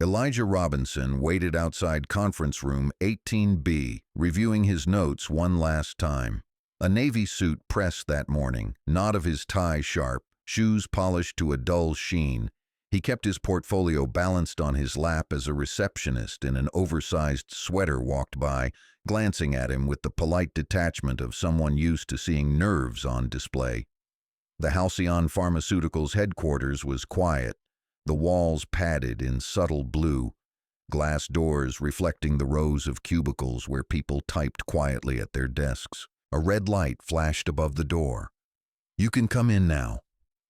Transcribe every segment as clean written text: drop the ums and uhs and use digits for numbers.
Elijah Robinson waited outside conference room 18B, reviewing his notes one last time. A navy suit pressed that morning, knot of his tie sharp, shoes polished to a dull sheen. He kept his portfolio balanced on his lap as a receptionist in an oversized sweater walked by, glancing at him with the polite detachment of someone used to seeing nerves on display. The Halcyon Pharmaceuticals headquarters was quiet, the walls padded in subtle blue, glass doors reflecting the rows of cubicles where people typed quietly at their desks. A red light flashed above the door. "You can come in now."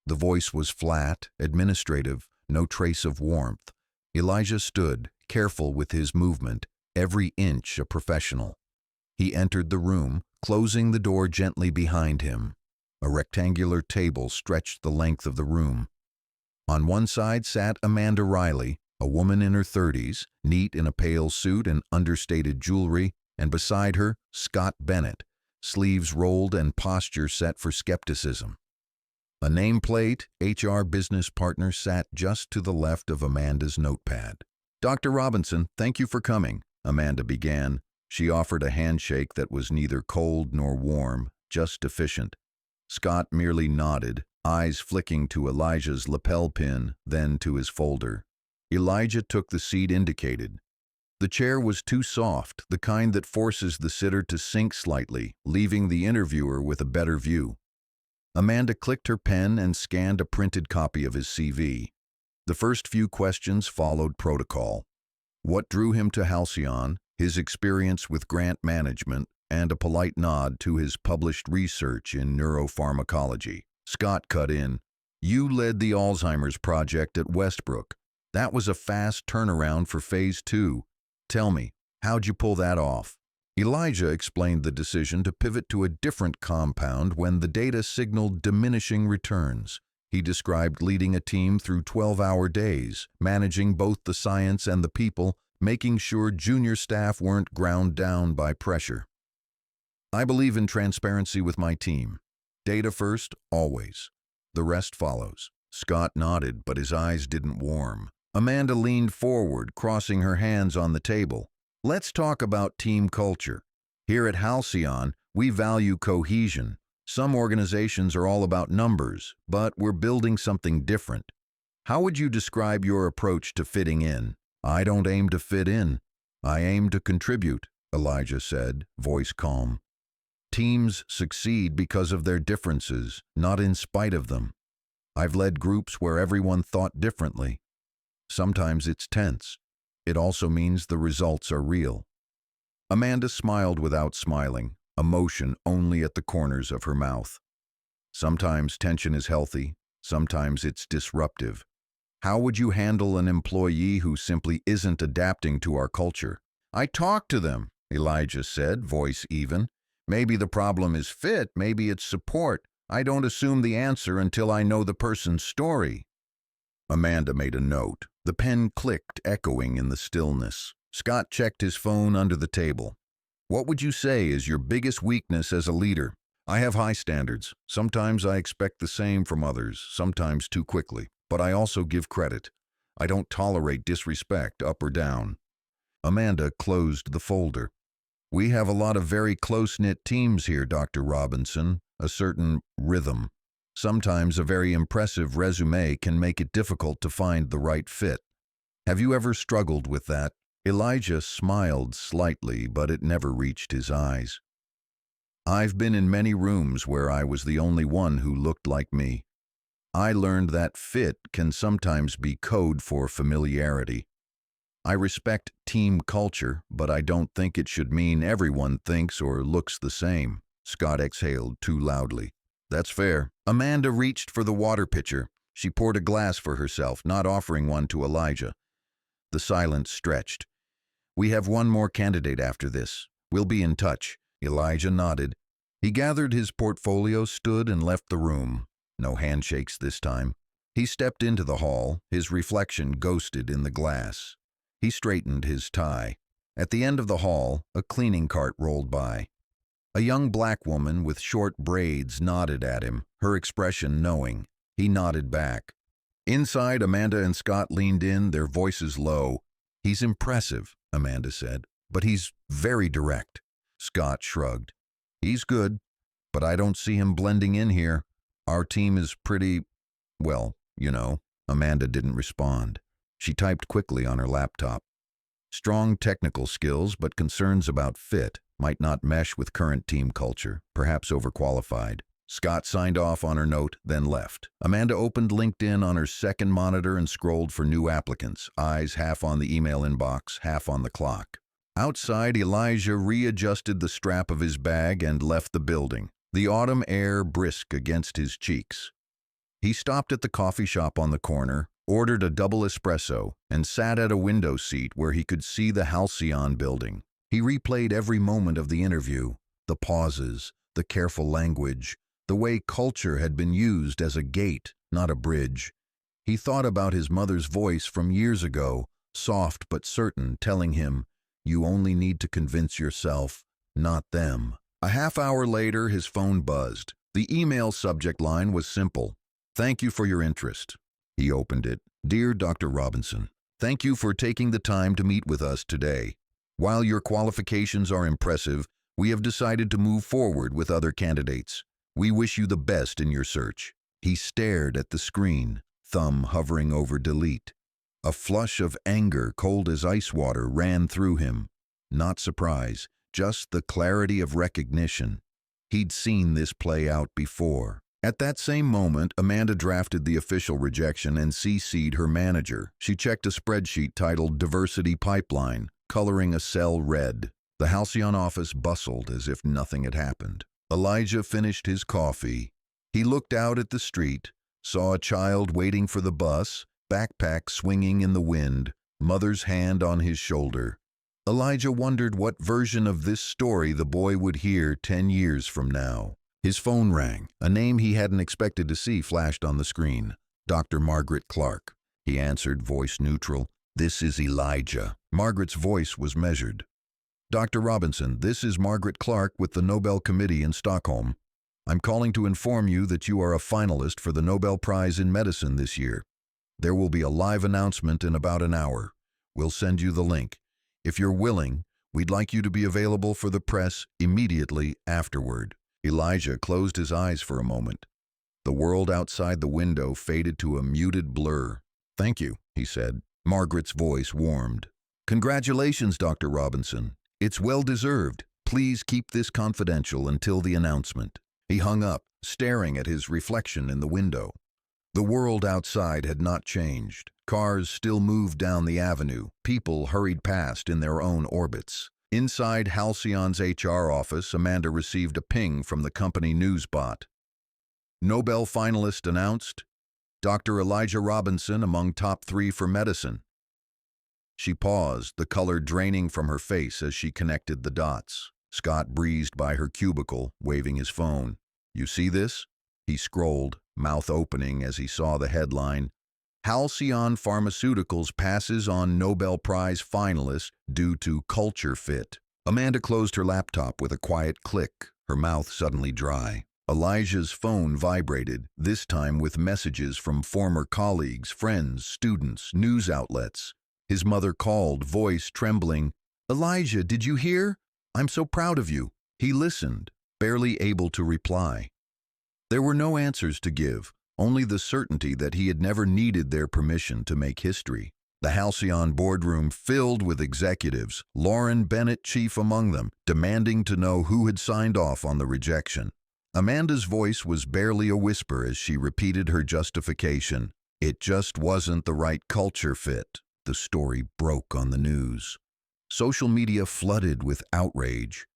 The voice was flat, administrative, no trace of warmth. Elijah stood, careful with his movement, every inch a professional. He entered the room, closing the door gently behind him. A rectangular table stretched the length of the room. On one side sat Amanda Riley, a woman in her 30s, neat in a pale suit and understated jewelry, and beside her, Scott Bennett, sleeves rolled and posture set for skepticism. A nameplate, HR business partner, sat just to the left of Amanda's notepad. "Dr. Robinson, thank you for coming," Amanda began. She offered a handshake that was neither cold nor warm, just efficient. Scott merely nodded, eyes flicking to Elijah's lapel pin, then to his folder. Elijah took the seat indicated. The chair was too soft, the kind that forces the sitter to sink slightly, leaving the interviewer with a better view. Amanda clicked her pen and scanned a printed copy of his CV. The first few questions followed protocol. What drew him to Halcyon, his experience with grant management, and a polite nod to his published research in neuropharmacology. Scott cut in. "You led the Alzheimer's project at Westbrook. That was a fast turnaround for Phase 2. Tell me, how'd you pull that off?" Elijah explained the decision to pivot to a different compound when the data signaled diminishing returns. He described leading a team through 12-hour days, managing both the science and the people, making sure junior staff weren't ground down by pressure. "I believe in transparency with my team. Data first, always. The rest follows." Scott nodded, but his eyes didn't warm. Amanda leaned forward, crossing her hands on the table. "Let's talk about team culture. Here at Halcyon, we value cohesion. Some organizations are all about numbers, but we're building something different. How would you describe your approach to fitting in?" "I don't aim to fit in. I aim to contribute," Elijah said, voice calm. "Teams succeed because of their differences, not in spite of them. I've led groups where everyone thought differently. Sometimes it's tense. It also means the results are real." Amanda smiled without smiling, emotion only at the corners of her mouth. Sometimes tension is healthy, sometimes it's disruptive. How would you handle an employee who simply isn't adapting to our culture? "I talked to them," Elijah said, voice even. "Maybe the problem is fit, maybe it's support. I don't assume the answer until I know the person's story." Amanda made a note. The pen clicked, echoing in the stillness. Scott checked his phone under the table. "What would you say is your biggest weakness as a leader?" "I have high standards. Sometimes I expect the same from others, sometimes too quickly. But I also give credit. I don't tolerate disrespect, up or down." Amanda closed the folder. "We have a lot of very close-knit teams here, Dr. Robinson. A certain rhythm. Sometimes a very impressive resume can make it difficult to find the right fit. Have you ever struggled with that?" Elijah smiled slightly, but it never reached his eyes. "I've been in many rooms where I was the only one who looked like me. I learned that fit can sometimes be code for familiarity. I respect team culture, but I don't think it should mean everyone thinks or looks the same." Scott exhaled too loudly. "That's fair." Amanda reached for the water pitcher. She poured a glass for herself, not offering one to Elijah. The silence stretched. "We have one more candidate after this. We'll be in touch." Elijah nodded. He gathered his portfolio, stood, and left the room. No handshakes this time. He stepped into the hall, his reflection ghosted in the glass. He straightened his tie. At the end of the hall, a cleaning cart rolled by. A young black woman with short braids nodded at him, her expression knowing. He nodded back. Inside, Amanda and Scott leaned in, their voices low. "He's impressive," Amanda said, "but he's very direct." Scott shrugged. "He's good, but I don't see him blending in here. Our team is pretty, well, you know." Amanda didn't respond. She typed quickly on her laptop. Strong technical skills, but concerns about fit, might not mesh with current team culture, perhaps overqualified. Scott signed off on her note, then left. Amanda opened LinkedIn on her second monitor and scrolled for new applicants, eyes half on the email inbox, half on the clock. Outside, Elijah readjusted the strap of his bag and left the building, the autumn air brisk against his cheeks. He stopped at the coffee shop on the corner, ordered a double espresso, and sat at a window seat where he could see the Halcyon building. He replayed every moment of the interview, the pauses, the careful language, the way culture had been used as a gate, not a bridge. He thought about his mother's voice from years ago, soft but certain, telling him, "You only need to convince yourself, not them." A half-hour later, his phone buzzed. The email subject line was simple. "Thank you for your interest." He opened it. "Dear Dr. Robinson, thank you for taking the time to meet with us today. While your qualifications are impressive, we have decided to move forward with other candidates. We wish you the best in your search." He stared at the screen, thumb hovering over delete. A flush of anger, cold as ice water, ran through him. Not surprise, just the clarity of recognition. He'd seen this play out before. At that same moment, Amanda drafted the official rejection and CC'd her manager. She checked a spreadsheet titled Diversity Pipeline, coloring a cell red. The Halcyon office bustled as if nothing had happened. Elijah finished his coffee. He looked out at the street, saw a child waiting for the bus, backpack swinging in the wind, mother's hand on his shoulder. Elijah wondered what version of this story the boy would hear 10 years from now. His phone rang. A name he hadn't expected to see flashed on the screen. Dr. Margaret Clark. He answered, voice neutral. "This is Elijah." Margaret's voice was measured. "Dr. Robinson, this is Margaret Clark with the Nobel Committee in Stockholm. I'm calling to inform you that you are a finalist for the Nobel Prize in Medicine this year. There will be a live announcement in about an hour. We'll send you the link. If you're willing, we'd like you to be available for the press immediately afterward." Elijah closed his eyes for a moment. The world outside the window faded to a muted blur. "Thank you," he said. Margaret's voice warmed. "Congratulations, Dr. Robinson. It's well-deserved. Please keep this confidential until the announcement." He hung up, staring at his reflection in the window. The world outside had not changed. Cars still moved down the avenue. People hurried past in their own orbits. Inside Halcyon's HR office, Amanda received a ping from the company news bot. Nobel finalist announced, Dr. Elijah Robinson among top 3 for medicine. She paused, the color draining from her face as she connected the dots. Scott breezed by her cubicle, waving his phone. "You see this?" He scrolled, mouth opening as he saw the headline, "Halcyon Pharmaceuticals passes on Nobel Prize finalist due to culture fit." Amanda closed her laptop with a quiet click, her mouth suddenly dry. Elijah's phone vibrated, this time with messages from former colleagues, friends, students, news outlets. His mother called, voice trembling, "Elijah, did you hear? I'm so proud of you." He listened, barely able to reply. There were no answers to give, only the certainty that he had never needed their permission to make history. The Halcyon boardroom filled with executives, Lauren Bennett chief among them, demanding to know who had signed off on the rejection. Amanda's voice was barely a whisper as she repeated her justification. It just wasn't the right culture fit. The story broke on the news. Social media flooded with outrage.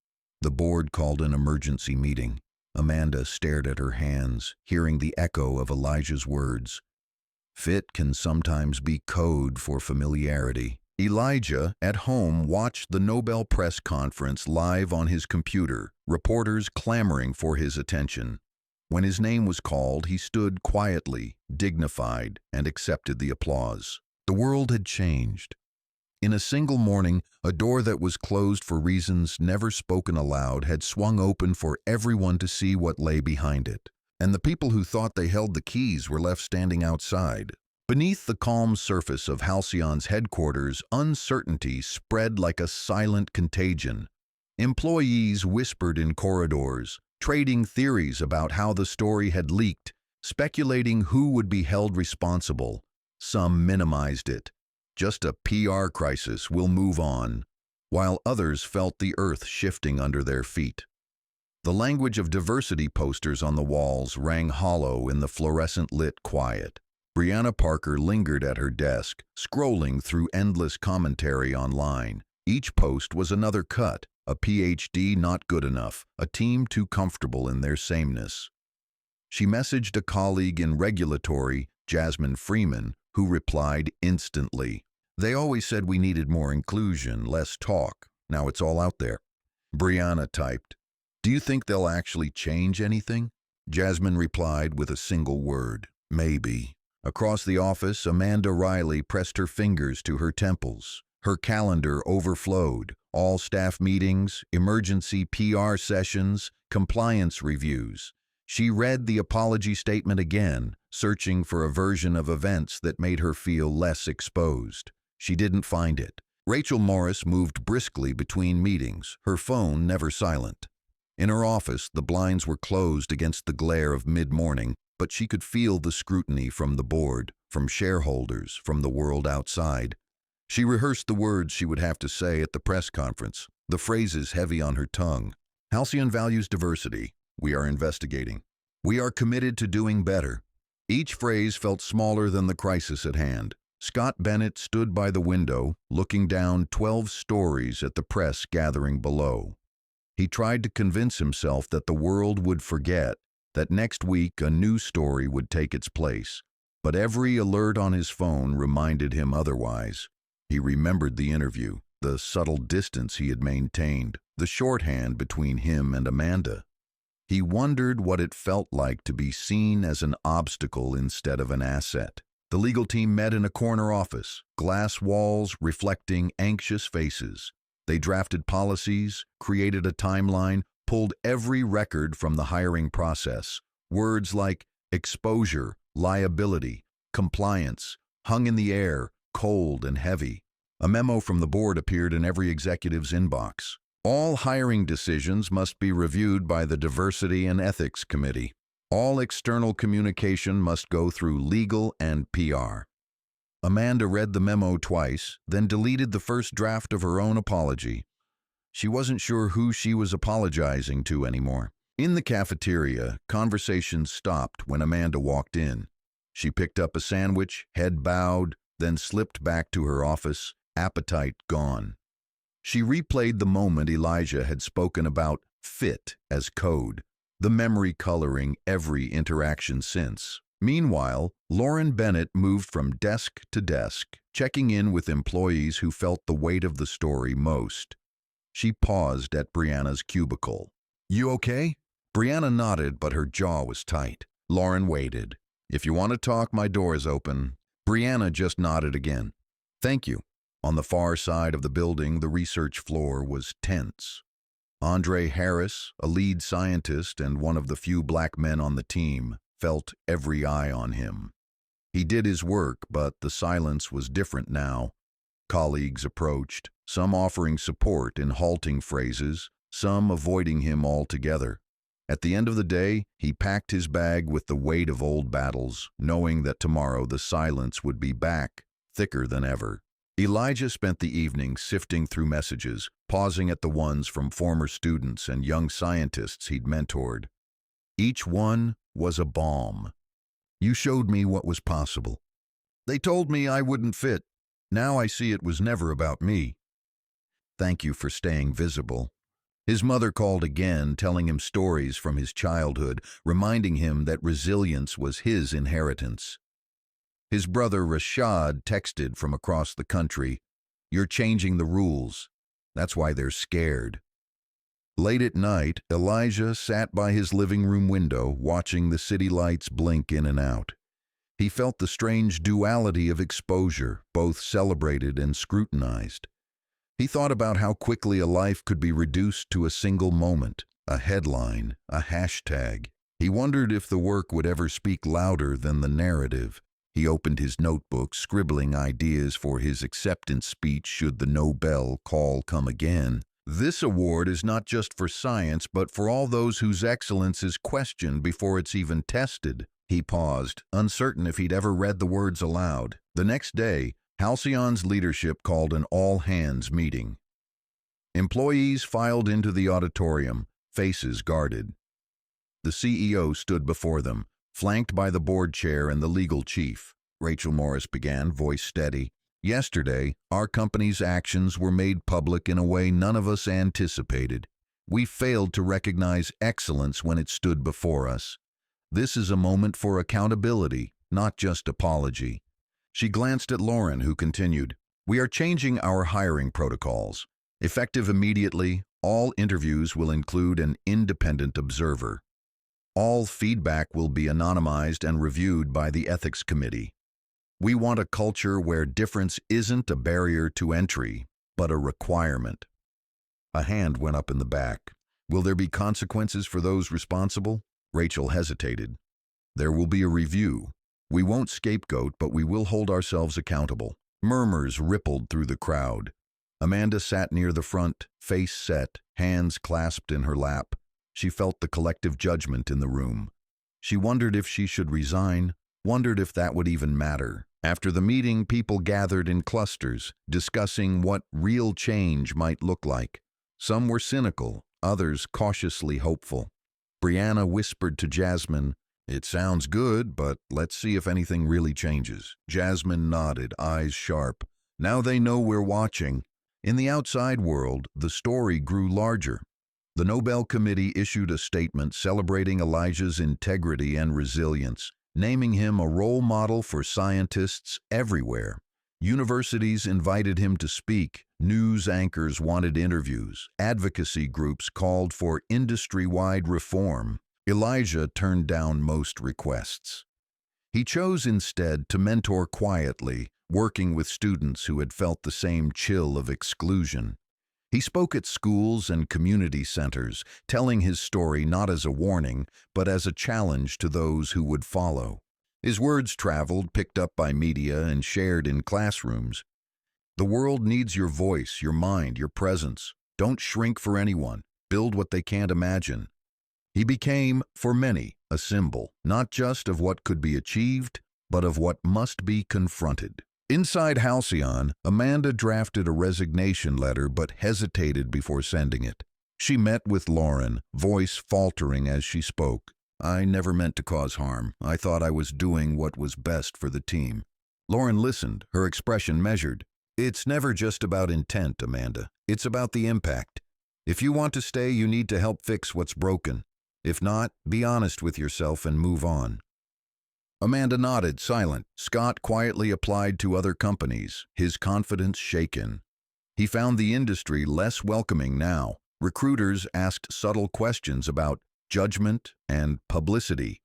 The board called an emergency meeting. Amanda stared at her hands, hearing the echo of Elijah's words. Fit can sometimes be code for familiarity. Elijah, at home, watched the Nobel press conference live on his computer, reporters clamoring for his attention. When his name was called, he stood quietly, dignified, and accepted the applause. The world had changed. In a single morning, a door that was closed for reasons never spoken aloud had swung open for everyone to see what lay behind it. And the people who thought they held the keys were left standing outside. Beneath the calm surface of Halcyon's headquarters, uncertainty spread like a silent contagion. Employees whispered in corridors, trading theories about how the story had leaked, speculating who would be held responsible. Some minimized it. Just a PR crisis, we'll move on, while others felt the earth shifting under their feet. The language of diversity posters on the walls rang hollow in the fluorescent-lit quiet. Brianna Parker lingered at her desk, scrolling through endless commentary online. Each post was another cut, a PhD not good enough, a team too comfortable in their sameness. She messaged a colleague in regulatory, Jasmine Freeman, who replied instantly. They always said we needed more inclusion, less talk. Now it's all out there. Brianna typed, "Do you think they'll actually change anything?" Jasmine replied with a single word, "Maybe." Across the office, Amanda Riley pressed her fingers to her temples. Her calendar overflowed. All staff meetings, emergency PR sessions, compliance reviews. She read the apology statement again, searching for a version of events that made her feel less exposed. She didn't find it. Rachel Morris moved briskly between meetings, her phone never silent. In her office, the blinds were closed against the glare of mid-morning, but she could feel the scrutiny from the board, from shareholders, from the world outside. She rehearsed the words she would have to say at the press conference, the phrases heavy on her tongue. Halcyon values diversity. We are investigating. We are committed to doing better. Each phrase felt smaller than the crisis at hand. Scott Bennett stood by the window, looking down 12 stories at the press gathering below. He tried to convince himself that the world would forget, that next week a new story would take its place. But every alert on his phone reminded him otherwise. He remembered the interview, the subtle distance he had maintained, the shorthand between him and Amanda. He wondered what it felt like to be seen as an obstacle instead of an asset. The legal team met in a corner office, glass walls reflecting anxious faces. They drafted policies, created a timeline, pulled every record from the hiring process. Words like exposure, liability, compliance hung in the air, cold and heavy. A memo from the board appeared in every executive's inbox. All hiring decisions must be reviewed by the Diversity and Ethics Committee. All external communication must go through legal and PR. Amanda read the memo twice, then deleted the first draft of her own apology. She wasn't sure who she was apologizing to anymore. In the cafeteria, conversations stopped when Amanda walked in. She picked up a sandwich, head bowed, then slipped back to her office, appetite gone. She replayed the moment Elijah had spoken about fit as code, the memory coloring every interaction since. Meanwhile, Lauren Bennett moved from desk to desk, checking in with employees who felt the weight of the story most. She paused at Brianna's cubicle. "You okay?" Brianna nodded, but her jaw was tight. Lauren waited. "If you want to talk, my door is open." Brianna just nodded again. "Thank you." On the far side of the building, the research floor was tense. Andre Harris, a lead scientist and one of the few black men on the team, felt every eye on him. He did his work, but the silence was different now. Colleagues approached, some offering support in halting phrases, some avoiding him altogether. At the end of the day, he packed his bag with the weight of old battles, knowing that tomorrow the silence would be back, thicker than ever. Elijah spent the evening sifting through messages, pausing at the ones from former students and young scientists he'd mentored. Each one was a balm. "You showed me what was possible. They told me I wouldn't fit. Now I see it was never about me. Thank you for staying visible." His mother called again, telling him stories from his childhood, reminding him that resilience was his inheritance. His brother Rashad texted from across the country, "You're changing the rules. That's why they're scared." Late at night, Elijah sat by his living room window, watching the city lights blink in and out. He felt the strange duality of exposure, both celebrated and scrutinized. He thought about how quickly a life could be reduced to a single moment, a headline, a hashtag. He wondered if the work would ever speak louder than the narrative. He opened his notebook, scribbling ideas for his acceptance speech should the Nobel call come again. This award is not just for science, but for all those whose excellence is questioned before it's even tested. He paused, uncertain if he'd ever read the words aloud. The next day, Halcyon's leadership called an all-hands meeting. Employees filed into the auditorium, faces guarded. The CEO stood before them, flanked by the board chair and the legal chief. Rachel Morris began, voice steady. Yesterday, our company's actions were made public in a way none of us anticipated. We failed to recognize excellence when it stood before us. This is a moment for accountability, not just apology. She glanced at Lauren, who continued, "We are changing our hiring protocols. Effective immediately, all interviews will include an independent observer. All feedback will be anonymized and reviewed by the ethics committee. We want a culture where difference isn't a barrier to entry, but a requirement." A hand went up in the back. "Will there be consequences for those responsible?" Rachel hesitated. "There will be a review. We won't scapegoat, but we will hold ourselves accountable." Murmurs rippled through the crowd. Amanda sat near the front, face set, hands clasped in her lap. She felt the collective judgment in the room. She wondered if she should resign, wondered if that would even matter. After the meeting, people gathered in clusters, discussing what real change might look like. Some were cynical, others cautiously hopeful. Brianna whispered to Jasmine, "It sounds good, but let's see if anything really changes." Jasmine nodded, eyes sharp. Now they know we're watching. In the outside world, the story grew larger. The Nobel Committee issued a statement celebrating Elijah's integrity and resilience, naming him a role model for scientists everywhere. Universities invited him to speak, news anchors wanted interviews, advocacy groups called for industry-wide reform. Elijah turned down most requests. He chose instead to mentor quietly, working with students who had felt the same chill of exclusion. He spoke at schools and community centers, telling his story not as a warning, but as a challenge to those who would follow. His words traveled, picked up by media, and shared in classrooms. The world needs your voice, your mind, your presence. Don't shrink for anyone. Build what they can't imagine. He became, for many, a symbol, not just of what could be achieved, but of what must be confronted. Inside Halcyon, Amanda drafted a resignation letter but hesitated before sending it. She met with Lauren, voice faltering as she spoke. "I never meant to cause harm. I thought I was doing what was best for the team." Lauren listened, her expression measured. "It's never just about intent, Amanda. It's about the impact. If you want to stay, you need to help fix what's broken. If not, be honest with yourself and move on." Amanda nodded, silent. Scott quietly applied to other companies, his confidence shaken. He found the industry less welcoming now. Recruiters asked subtle questions about judgment and publicity.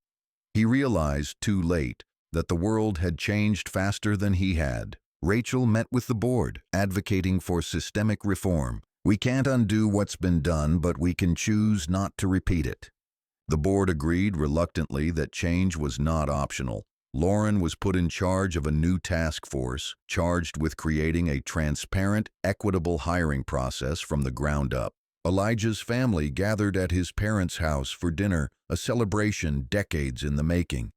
He realized, too late, that the world had changed faster than he had. Rachel met with the board, advocating for systemic reform. "We can't undo what's been done, but we can choose not to repeat it." The board agreed reluctantly that change was not optional. Lauren was put in charge of a new task force, charged with creating a transparent, equitable hiring process from the ground up. Elijah's family gathered at his parents' house for dinner, a celebration decades in the making.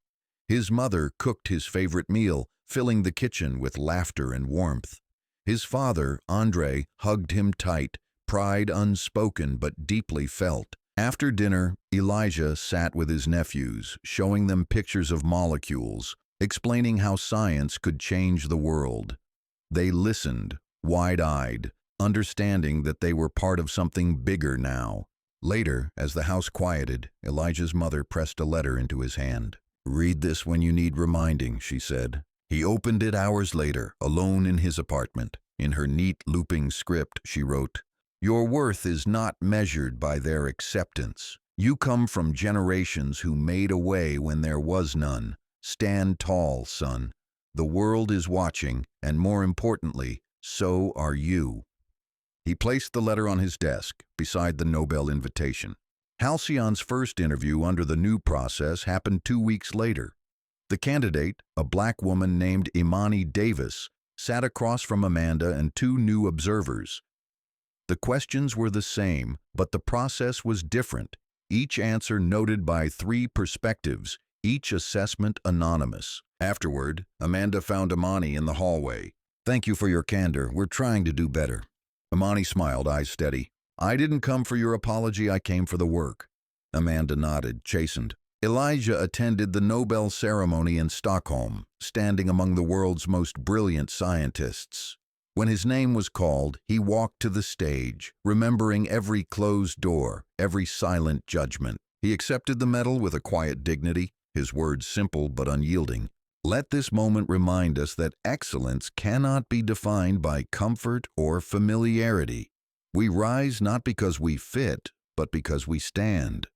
His mother cooked his favorite meal, filling the kitchen with laughter and warmth. His father, Andre, hugged him tight, pride unspoken but deeply felt. After dinner, Elijah sat with his nephews, showing them pictures of molecules, explaining how science could change the world. They listened, wide-eyed, understanding that they were part of something bigger now. Later, as the house quieted, Elijah's mother pressed a letter into his hand. "Read this when you need reminding," she said. He opened it hours later, alone in his apartment. In her neat, looping script, she wrote, "Your worth is not measured by their acceptance. You come from generations who made a way when there was none. Stand tall, son. The world is watching, and more importantly, so are you." He placed the letter on his desk, beside the Nobel invitation. Halcyon's first interview under the new process happened 2 weeks later. The candidate, a black woman named Imani Davis, sat across from Amanda and two new observers. The questions were the same, but the process was different, each answer noted by three perspectives, each assessment anonymous. Afterward, Amanda found Imani in the hallway. "Thank you for your candor. We're trying to do better." Imani smiled, eyes steady. "I didn't come for your apology, I came for the work." Amanda nodded, chastened. Elijah attended the Nobel ceremony in Stockholm, standing among the world's most brilliant scientists. When his name was called, he walked to the stage, remembering every closed door, every silent judgment. He accepted the medal with a quiet dignity, his words simple but unyielding. Let this moment remind us that excellence cannot be defined by comfort or familiarity. We rise not because we fit, but because we stand.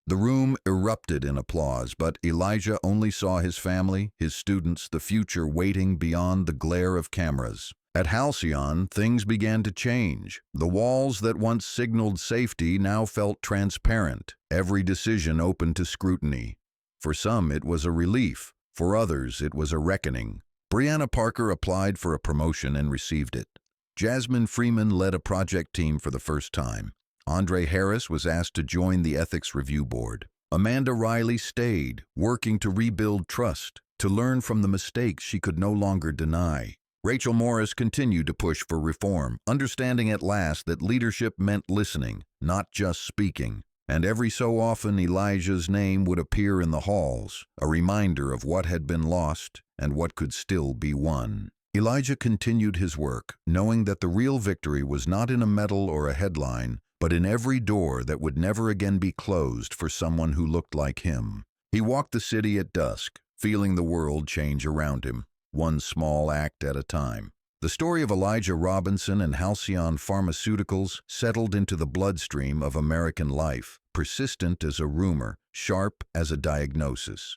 The room erupted in applause, but Elijah only saw his family, his students, the future waiting beyond the glare of cameras. At Halcyon, things began to change. The walls that once signaled safety now felt transparent, every decision open to scrutiny. For some, it was a relief. For others, it was a reckoning. Brianna Parker applied for a promotion and received it. Jasmine Freeman led a project team for the first time. Andre Harris was asked to join the Ethics Review Board. Amanda Riley stayed, working to rebuild trust, to learn from the mistakes she could no longer deny. Rachel Morris continued to push for reform, understanding at last that leadership meant listening, not just speaking. And every so often Elijah's name would appear in the halls, a reminder of what had been lost and what could still be won. Elijah continued his work, knowing that the real victory was not in a medal or a headline, but in every door that would never again be closed for someone who looked like him. He walked the city at dusk, feeling the world change around him, one small act at a time. The story of Elijah Robinson and Halcyon Pharmaceuticals settled into the bloodstream of American life, persistent as a rumor, sharp as a diagnosis.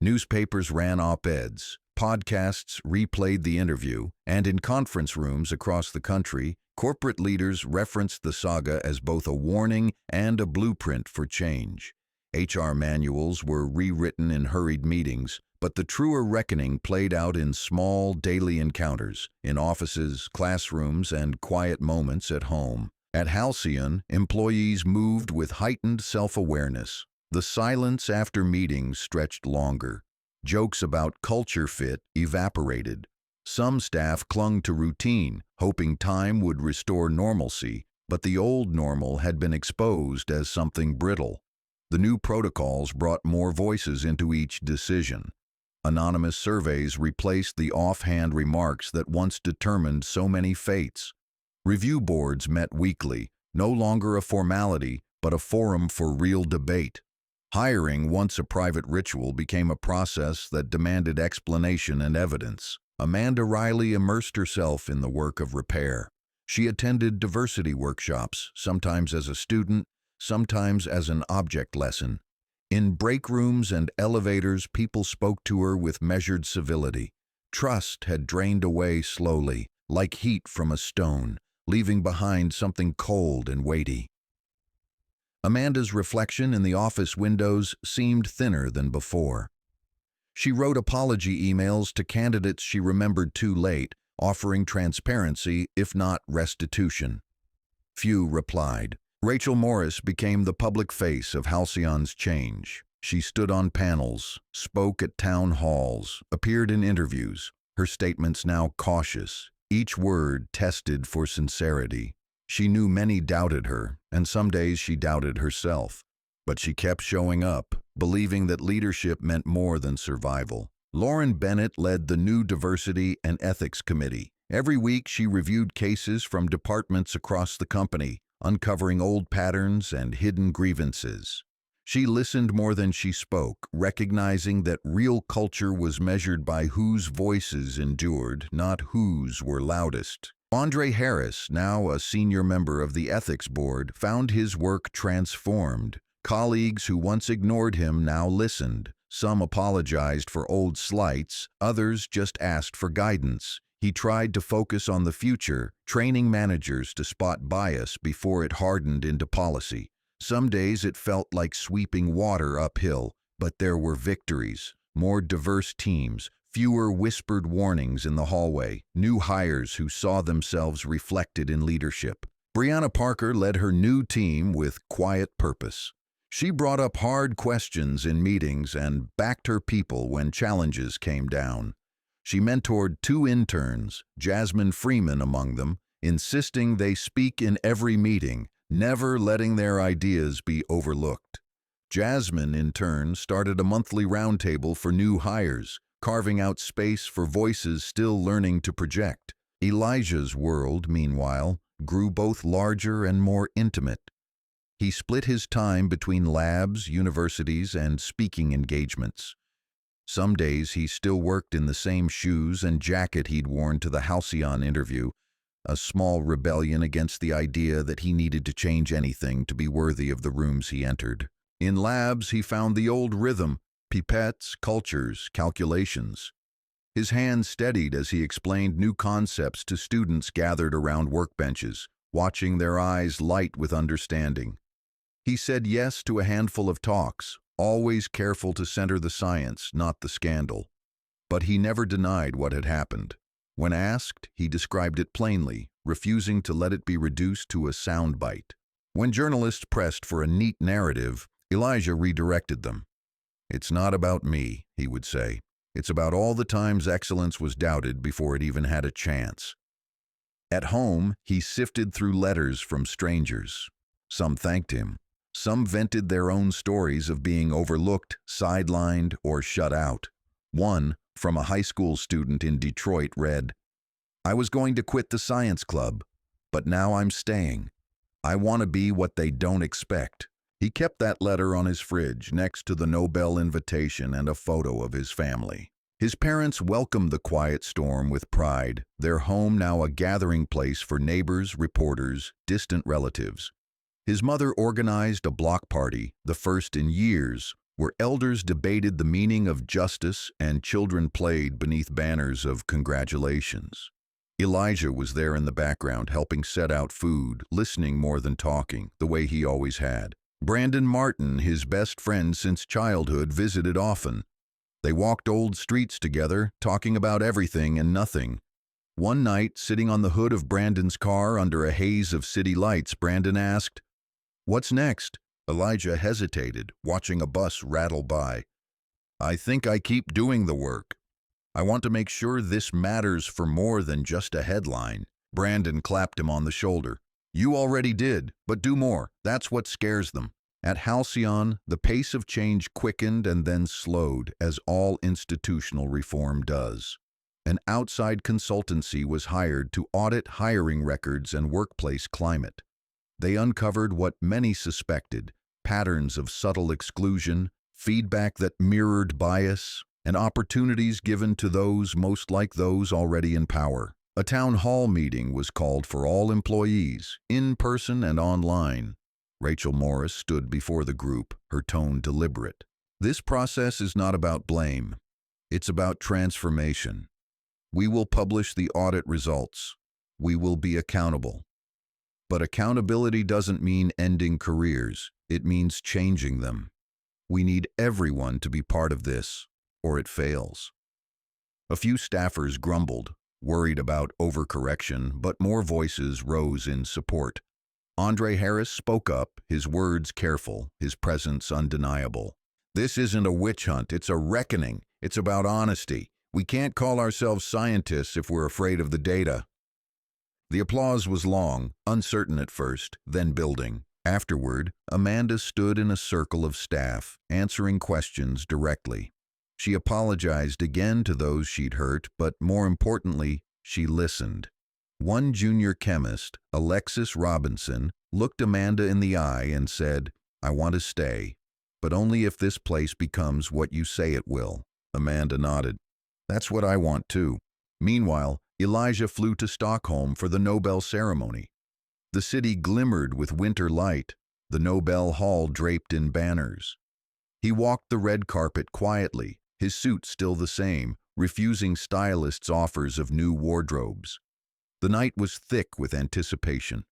Newspapers ran op-eds, podcasts replayed the interview, and in conference rooms across the country, corporate leaders referenced the saga as both a warning and a blueprint for change. HR manuals were rewritten in hurried meetings, but the truer reckoning played out in small daily encounters, in offices, classrooms, and quiet moments at home. At Halcyon, employees moved with heightened self-awareness. The silence after meetings stretched longer. Jokes about culture fit evaporated. Some staff clung to routine, hoping time would restore normalcy, but the old normal had been exposed as something brittle. The new protocols brought more voices into each decision. Anonymous surveys replaced the offhand remarks that once determined so many fates. Review boards met weekly, no longer a formality, but a forum for real debate. Hiring, once a private ritual, became a process that demanded explanation and evidence. Amanda Riley immersed herself in the work of repair. She attended diversity workshops, sometimes as a student, sometimes as an object lesson. In break rooms and elevators, people spoke to her with measured civility. Trust had drained away slowly, like heat from a stone, leaving behind something cold and weighty. Amanda's reflection in the office windows seemed thinner than before. She wrote apology emails to candidates she remembered too late, offering transparency, if not restitution. Few replied. Rachel Morris became the public face of Halcyon's change. She stood on panels, spoke at town halls, appeared in interviews, her statements now cautious, each word tested for sincerity. She knew many doubted her, and some days she doubted herself. But she kept showing up, believing that leadership meant more than survival. Lauren Bennett led the new Diversity and Ethics Committee. Every week she reviewed cases from departments across the company, uncovering old patterns and hidden grievances. She listened more than she spoke, recognizing that real culture was measured by whose voices endured, not whose were loudest. Andre Harris, now a senior member of the ethics board, found his work transformed. Colleagues who once ignored him now listened. Some apologized for old slights, others just asked for guidance. He tried to focus on the future, training managers to spot bias before it hardened into policy. Some days it felt like sweeping water uphill, but there were victories. more diverse teams, fewer whispered warnings in the hallway, new hires who saw themselves reflected in leadership. Brianna Parker led her new team with quiet purpose. She brought up hard questions in meetings and backed her people when challenges came down. She mentored 2 interns, Jasmine Freeman among them, insisting they speak in every meeting, never letting their ideas be overlooked. Jasmine, in turn, started a monthly roundtable for new hires, carving out space for voices still learning to project. Elijah's world, meanwhile, grew both larger and more intimate. He split his time between labs, universities, and speaking engagements. Some days he still worked in the same shoes and jacket he'd worn to the Halcyon interview, a small rebellion against the idea that he needed to change anything to be worthy of the rooms he entered. In labs, he found the old rhythm: pipettes, cultures, calculations. His hand steadied as he explained new concepts to students gathered around workbenches, watching their eyes light with understanding. He said yes to a handful of talks, always careful to center the science, not the scandal. But he never denied what had happened. When asked, he described it plainly, refusing to let it be reduced to a soundbite. When journalists pressed for a neat narrative, Elijah redirected them. "It's not about me," he would say. "It's about all the times excellence was doubted before it even had a chance." At home, he sifted through letters from strangers. Some thanked him. Some vented their own stories of being overlooked, sidelined, or shut out. One, from a high school student in Detroit, read, "I was going to quit the science club, but now I'm staying. I want to be what they don't expect." He kept that letter on his fridge next to the Nobel invitation and a photo of his family. His parents welcomed the quiet storm with pride, their home now a gathering place for neighbors, reporters, distant relatives. His mother organized a block party, the first in years, where elders debated the meaning of justice and children played beneath banners of congratulations. Elijah was there in the background, helping set out food, listening more than talking, the way he always had. Brandon Martin, his best friend since childhood, visited often. They walked old streets together, talking about everything and nothing. One night, sitting on the hood of Brandon's car under a haze of city lights, Brandon asked, "What's next?" Elijah hesitated, watching a bus rattle by. "I think I keep doing the work. I want to make sure this matters for more than just a headline." Brandon clapped him on the shoulder. "You already did, but do more. That's what scares them." At Halcyon, the pace of change quickened and then slowed, as all institutional reform does. An outside consultancy was hired to audit hiring records and workplace climate. They uncovered what many suspected: patterns of subtle exclusion, feedback that mirrored bias, and opportunities given to those most like those already in power. A town hall meeting was called for all employees, in person and online. Rachel Morris stood before the group, her tone deliberate. "This process is not about blame. It's about transformation. We will publish the audit results. We will be accountable. But accountability doesn't mean ending careers. It means changing them. We need everyone to be part of this, or it fails." A few staffers grumbled, worried about overcorrection, but more voices rose in support. Andre Harris spoke up, his words careful, his presence undeniable. "This isn't a witch hunt, it's a reckoning. It's about honesty. We can't call ourselves scientists if we're afraid of the data." The applause was long, uncertain at first, then building. Afterward, Amanda stood in a circle of staff, answering questions directly. She apologized again to those she'd hurt, but more importantly, she listened. One junior chemist, Alexis Robinson, looked Amanda in the eye and said, "I want to stay, but only if this place becomes what you say it will." Amanda nodded. "That's what I want too." Meanwhile, Elijah flew to Stockholm for the Nobel ceremony. The city glimmered with winter light, the Nobel Hall draped in banners. He walked the red carpet quietly, his suit still the same, refusing stylists' offers of new wardrobes. The night was thick with anticipation.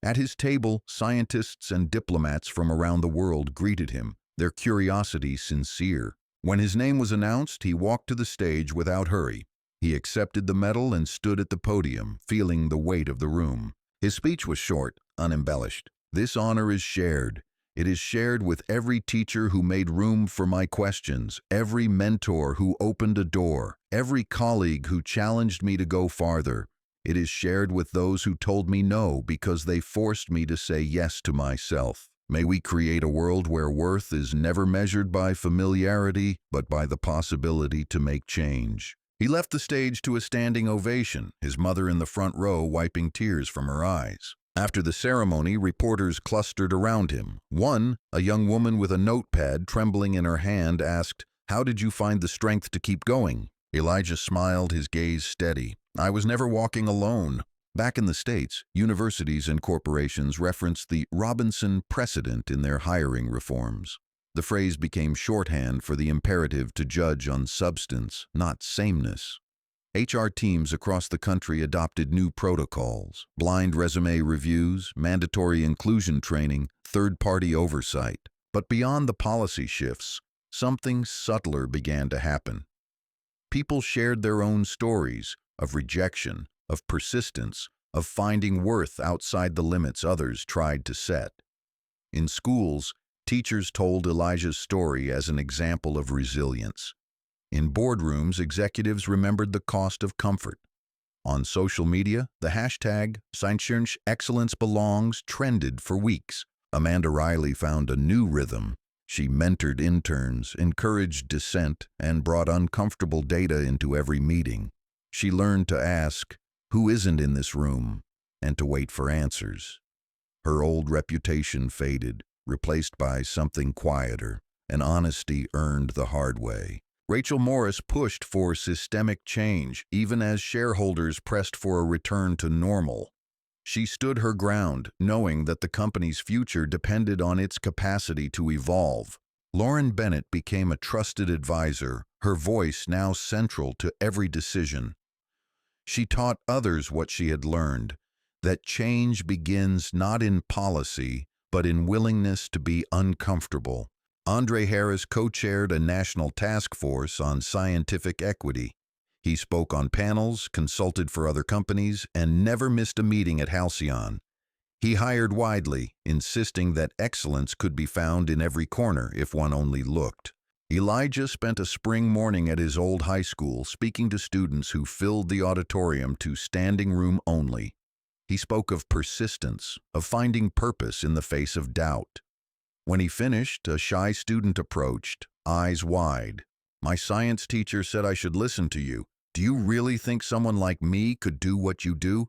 At his table, scientists and diplomats from around the world greeted him, their curiosity sincere. When his name was announced, he walked to the stage without hurry. He accepted the medal and stood at the podium, feeling the weight of the room. His speech was short, unembellished. "This honor is shared. It is shared with every teacher who made room for my questions, every mentor who opened a door, every colleague who challenged me to go farther. It is shared with those who told me no because they forced me to say yes to myself. May we create a world where worth is never measured by familiarity, but by the possibility to make change." He left the stage to a standing ovation, his mother in the front row wiping tears from her eyes. After the ceremony, reporters clustered around him. One, a young woman with a notepad trembling in her hand, asked, "How did you find the strength to keep going?" Elijah smiled, his gaze steady. "I was never walking alone." Back in the States, universities and corporations referenced the Robinson precedent in their hiring reforms. The phrase became shorthand for the imperative to judge on substance, not sameness. HR teams across the country adopted new protocols: blind resume reviews, mandatory inclusion training, third-party oversight. But beyond the policy shifts, something subtler began to happen. People shared their own stories of rejection, of persistence, of finding worth outside the limits others tried to set. In schools, teachers told Elijah's story as an example of resilience. In boardrooms, executives remembered the cost of comfort. On social media, the hashtag #ScienceExcellenceBelongs trended for weeks. Amanda Riley found a new rhythm. She mentored interns, encouraged dissent, and brought uncomfortable data into every meeting. She learned to ask, "Who isn't in this room?" and to wait for answers. Her old reputation faded, replaced by something quieter, an honesty earned the hard way. Rachel Morris pushed for systemic change, even as shareholders pressed for a return to normal. She stood her ground, knowing that the company's future depended on its capacity to evolve. Lauren Bennett became a trusted advisor, her voice now central to every decision. She taught others what she had learned, that change begins not in policy, but in willingness to be uncomfortable. Andre Harris co-chaired a national task force on scientific equity. He spoke on panels, consulted for other companies, and never missed a meeting at Halcyon. He hired widely, insisting that excellence could be found in every corner if one only looked. Elijah spent a spring morning at his old high school speaking to students who filled the auditorium to standing room only. He spoke of persistence, of finding purpose in the face of doubt. When he finished, a shy student approached, eyes wide. "My science teacher said I should listen to you. Do you really think someone like me could do what you do?"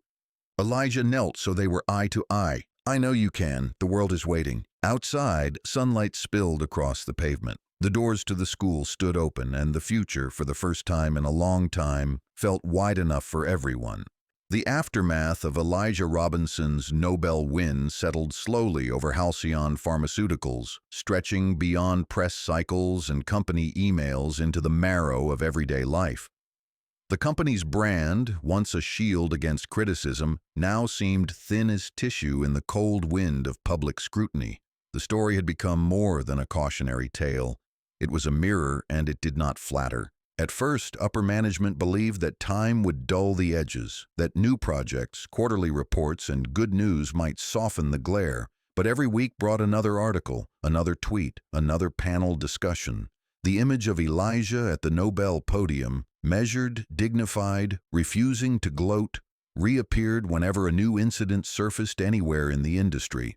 Elijah knelt so they were eye to eye. "I know you can. The world is waiting." Outside, sunlight spilled across the pavement. The doors to the school stood open, and the future, for the first time in a long time, felt wide enough for everyone. The aftermath of Elijah Robinson's Nobel win settled slowly over Halcyon Pharmaceuticals, stretching beyond press cycles and company emails into the marrow of everyday life. The company's brand, once a shield against criticism, now seemed thin as tissue in the cold wind of public scrutiny. The story had become more than a cautionary tale. It was a mirror, and it did not flatter. At first, upper management believed that time would dull the edges, that new projects, quarterly reports, and good news might soften the glare. But every week brought another article, another tweet, another panel discussion. The image of Elijah at the Nobel podium, measured, dignified, refusing to gloat, reappeared whenever a new incident surfaced anywhere in the industry.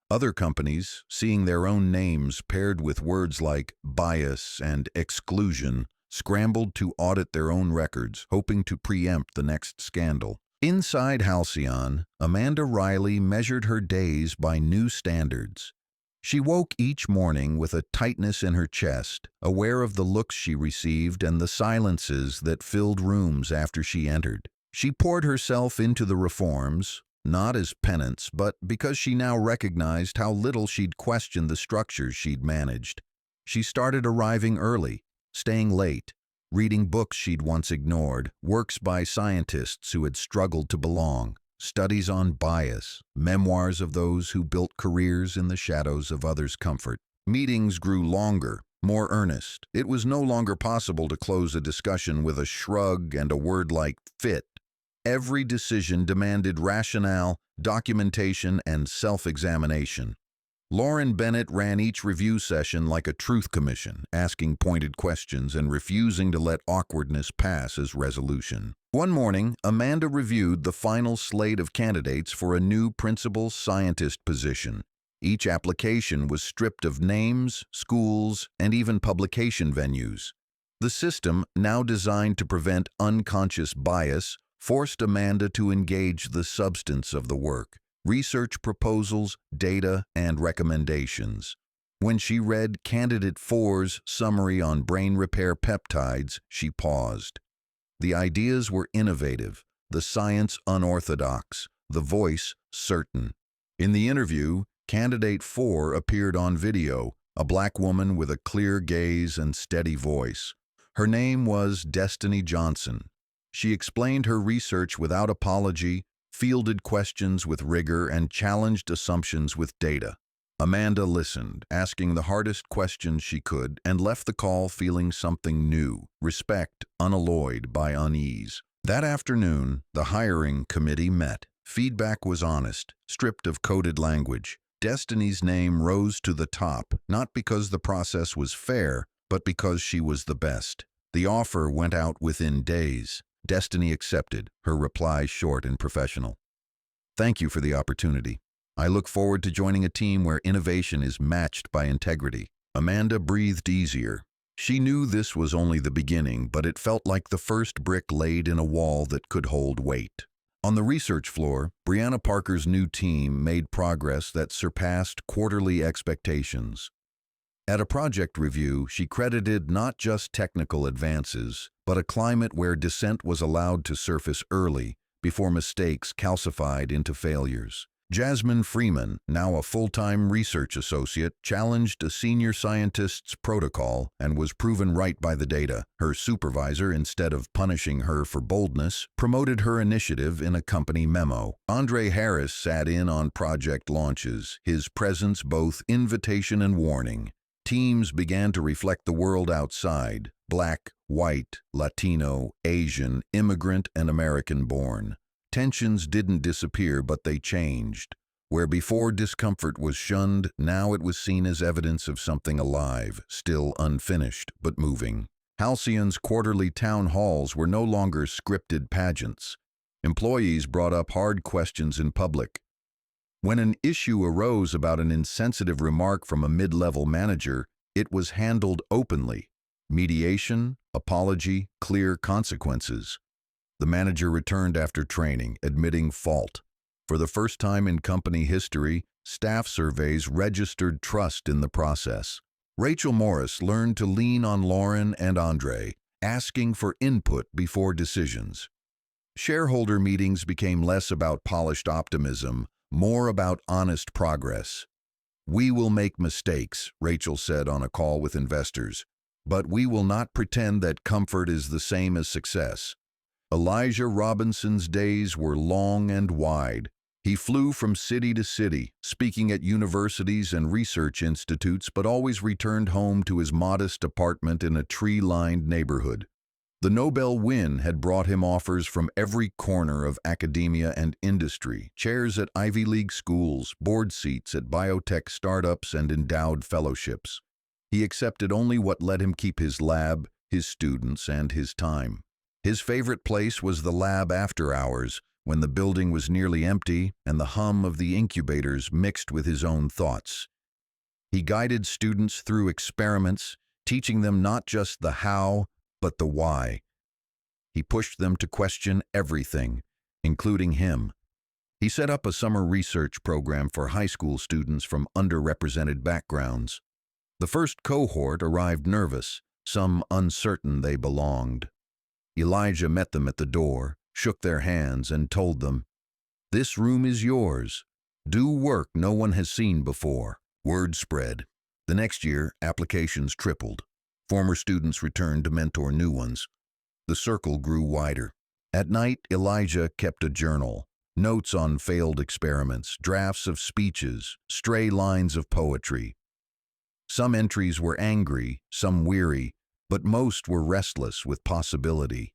Other companies, seeing their own names paired with words like bias and exclusion, scrambled to audit their own records, hoping to preempt the next scandal. Inside Halcyon, Amanda Riley measured her days by new standards. She woke each morning with a tightness in her chest, aware of the looks she received and the silences that filled rooms after she entered. She poured herself into the reforms, not as penance, but because she now recognized how little she'd questioned the structures she'd managed. She started arriving early, staying late, reading books she'd once ignored, works by scientists who had struggled to belong, studies on bias, memoirs of those who built careers in the shadows of others' comfort. Meetings grew longer, more earnest. It was no longer possible to close a discussion with a shrug and a word like fit. Every decision demanded rationale, documentation, and self-examination. Lauren Bennett ran each review session like a truth commission, asking pointed questions and refusing to let awkwardness pass as resolution. One morning, Amanda reviewed the final slate of candidates for a new principal scientist position. Each application was stripped of names, schools, and even publication venues. The system, now designed to prevent unconscious bias, forced Amanda to engage the substance of the work: research proposals, data, and recommendations. When she read Candidate 4's summary on brain repair peptides, she paused. The ideas were innovative, the science unorthodox, the voice certain. In the interview, Candidate 4 appeared on video, a black woman with a clear gaze and steady voice. Her name was Destiny Johnson. She explained her research without apology, fielded questions with rigor, and challenged assumptions with data. Amanda listened, asking the hardest questions she could, and left the call feeling something new: respect unalloyed by unease. That afternoon, the hiring committee met. Feedback was honest, stripped of coded language. Destiny's name rose to the top, not because the process was fair, but because she was the best. The offer went out within days. Destiny accepted, her reply short and professional. "Thank you for the opportunity. I look forward to joining a team where innovation is matched by integrity." Amanda breathed easier. She knew this was only the beginning, but it felt like the first brick laid in a wall that could hold weight. On the research floor, Brianna Parker's new team made progress that surpassed quarterly expectations. At a project review, she credited not just technical advances, but a climate where dissent was allowed to surface early, before mistakes calcified into failures. Jasmine Freeman, now a full-time research associate, challenged a senior scientist's protocol and was proven right by the data. Her supervisor, instead of punishing her for boldness, promoted her initiative in a company memo. Andre Harris sat in on project launches, his presence both invitation and warning. Teams began to reflect the world outside: black, white, Latino, Asian, immigrant, and American-born. Tensions didn't disappear, but they changed. Where before discomfort was shunned, now it was seen as evidence of something alive, still unfinished, but moving. Halcyon's quarterly town halls were no longer scripted pageants. Employees brought up hard questions in public. When an issue arose about an insensitive remark from a mid-level manager, it was handled openly. Mediation, apology, clear consequences. The manager returned after training, admitting fault. For the first time in company history, staff surveys registered trust in the process. Rachel Morris learned to lean on Lauren and Andre, asking for input before decisions. Shareholder meetings became less about polished optimism, more about honest progress. "We will make mistakes," Rachel said on a call with investors, "but we will not pretend that comfort is the same as success." Elijah Robinson's days were long and wide. He flew from city to city, speaking at universities and research institutes, but always returned home to his modest apartment in a tree-lined neighborhood. The Nobel win had brought him offers from every corner of academia and industry: chairs at Ivy League schools, board seats at biotech startups, and endowed fellowships. He accepted only what let him keep his lab, his students, and his time. His favorite place was the lab after hours, when the building was nearly empty and the hum of the incubators mixed with his own thoughts. He guided students through experiments, teaching them not just the how, but the why. He pushed them to question everything, including him. He set up a summer research program for high school students from underrepresented backgrounds. The first cohort arrived nervous, some uncertain they belonged. Elijah met them at the door, shook their hands, and told them, "This room is yours. Do work no one has seen before." Word spread. The next year, applications tripled. Former students returned to mentor new ones. The circle grew wider. At night, Elijah kept a journal: notes on failed experiments, drafts of speeches, stray lines of poetry. Some entries were angry, some weary, but most were restless with possibility.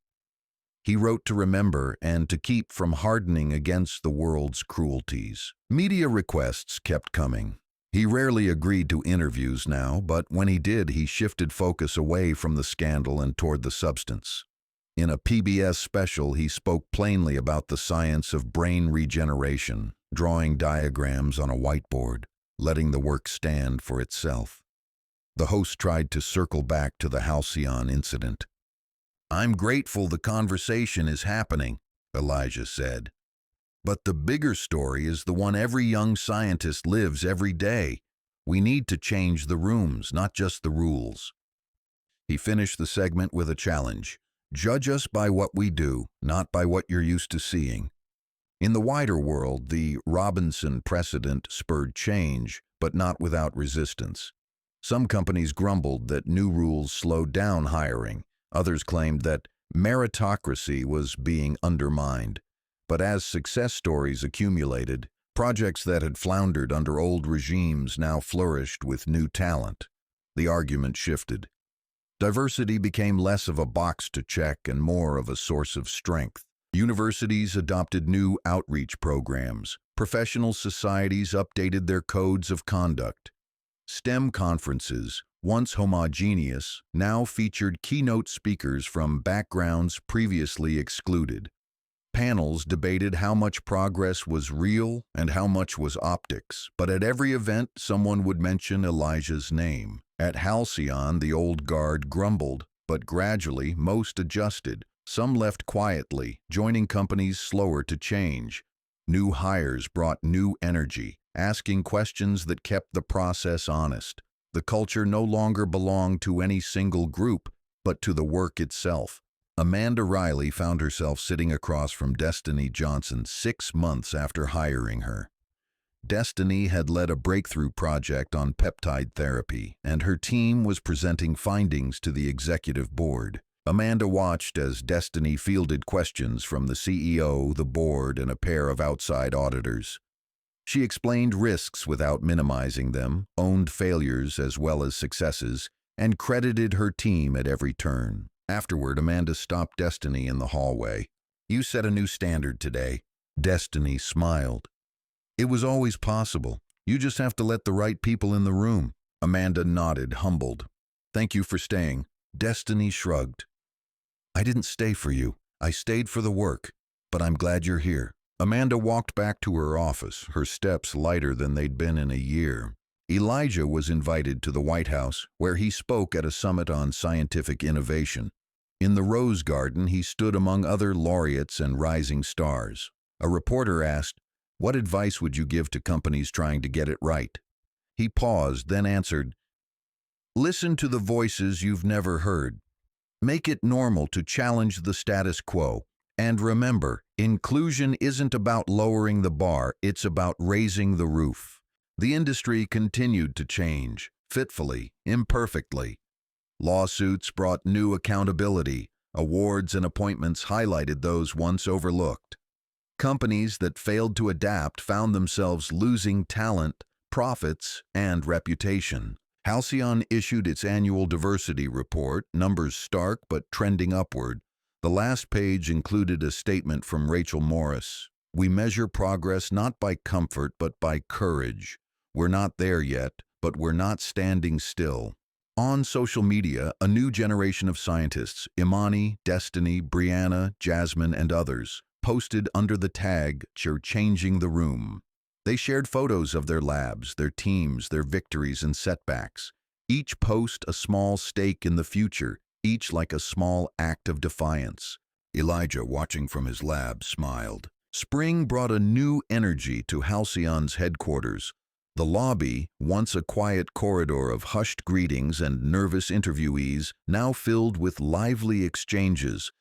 He wrote to remember and to keep from hardening against the world's cruelties. Media requests kept coming. He rarely agreed to interviews now, but when he did, he shifted focus away from the scandal and toward the substance. In a PBS special, he spoke plainly about the science of brain regeneration, drawing diagrams on a whiteboard, letting the work stand for itself. The host tried to circle back to the Halcyon incident. "I'm grateful the conversation is happening," Elijah said. "But the bigger story is the one every young scientist lives every day. We need to change the rooms, not just the rules." He finished the segment with a challenge. "Judge us by what we do, not by what you're used to seeing." In the wider world, the Robinson precedent spurred change, but not without resistance. Some companies grumbled that new rules slowed down hiring. Others claimed that meritocracy was being undermined. But as success stories accumulated, projects that had floundered under old regimes now flourished with new talent. The argument shifted. Diversity became less of a box to check and more of a source of strength. Universities adopted new outreach programs. Professional societies updated their codes of conduct. STEM conferences, once homogeneous, now featured keynote speakers from backgrounds previously excluded. Panels debated how much progress was real and how much was optics, but at every event someone would mention Elijah's name. At Halcyon, the old guard grumbled, but gradually most adjusted. Some left quietly, joining companies slower to change. New hires brought new energy, asking questions that kept the process honest. The culture no longer belonged to any single group, but to the work itself. Amanda Riley found herself sitting across from Destiny Johnson 6 months after hiring her. Destiny had led a breakthrough project on peptide therapy, and her team was presenting findings to the executive board. Amanda watched as Destiny fielded questions from the CEO, the board, and a pair of outside auditors. She explained risks without minimizing them, owned failures as well as successes, and credited her team at every turn. Afterward, Amanda stopped Destiny in the hallway. "You set a new standard today." Destiny smiled. "It was always possible. You just have to let the right people in the room." Amanda nodded, humbled. "Thank you for staying." Destiny shrugged. "I didn't stay for you. I stayed for the work. But I'm glad you're here." Amanda walked back to her office, her steps lighter than they'd been in a year. Elijah was invited to the White House, where he spoke at a summit on scientific innovation. In the Rose Garden, he stood among other laureates and rising stars. A reporter asked, "What advice would you give to companies trying to get it right?" He paused, then answered, "Listen to the voices you've never heard. Make it normal to challenge the status quo. And remember, inclusion isn't about lowering the bar, it's about raising the roof." The industry continued to change, fitfully, imperfectly. Lawsuits brought new accountability. Awards and appointments highlighted those once overlooked. Companies that failed to adapt found themselves losing talent, profits, and reputation. Halcyon issued its annual diversity report, numbers stark but trending upward. The last page included a statement from Rachel Morris. "We measure progress not by comfort but by courage. We're not there yet, but we're not standing still." On social media, a new generation of scientists, Imani, Destiny, Brianna, Jasmine, and others, posted under the tag, "You're changing the room." They shared photos of their labs, their teams, their victories and setbacks. Each post a small stake in the future, each like a small act of defiance. Elijah, watching from his lab, smiled. Spring brought a new energy to Halcyon's headquarters. The lobby, once a quiet corridor of hushed greetings and nervous interviewees, now filled with lively exchanges.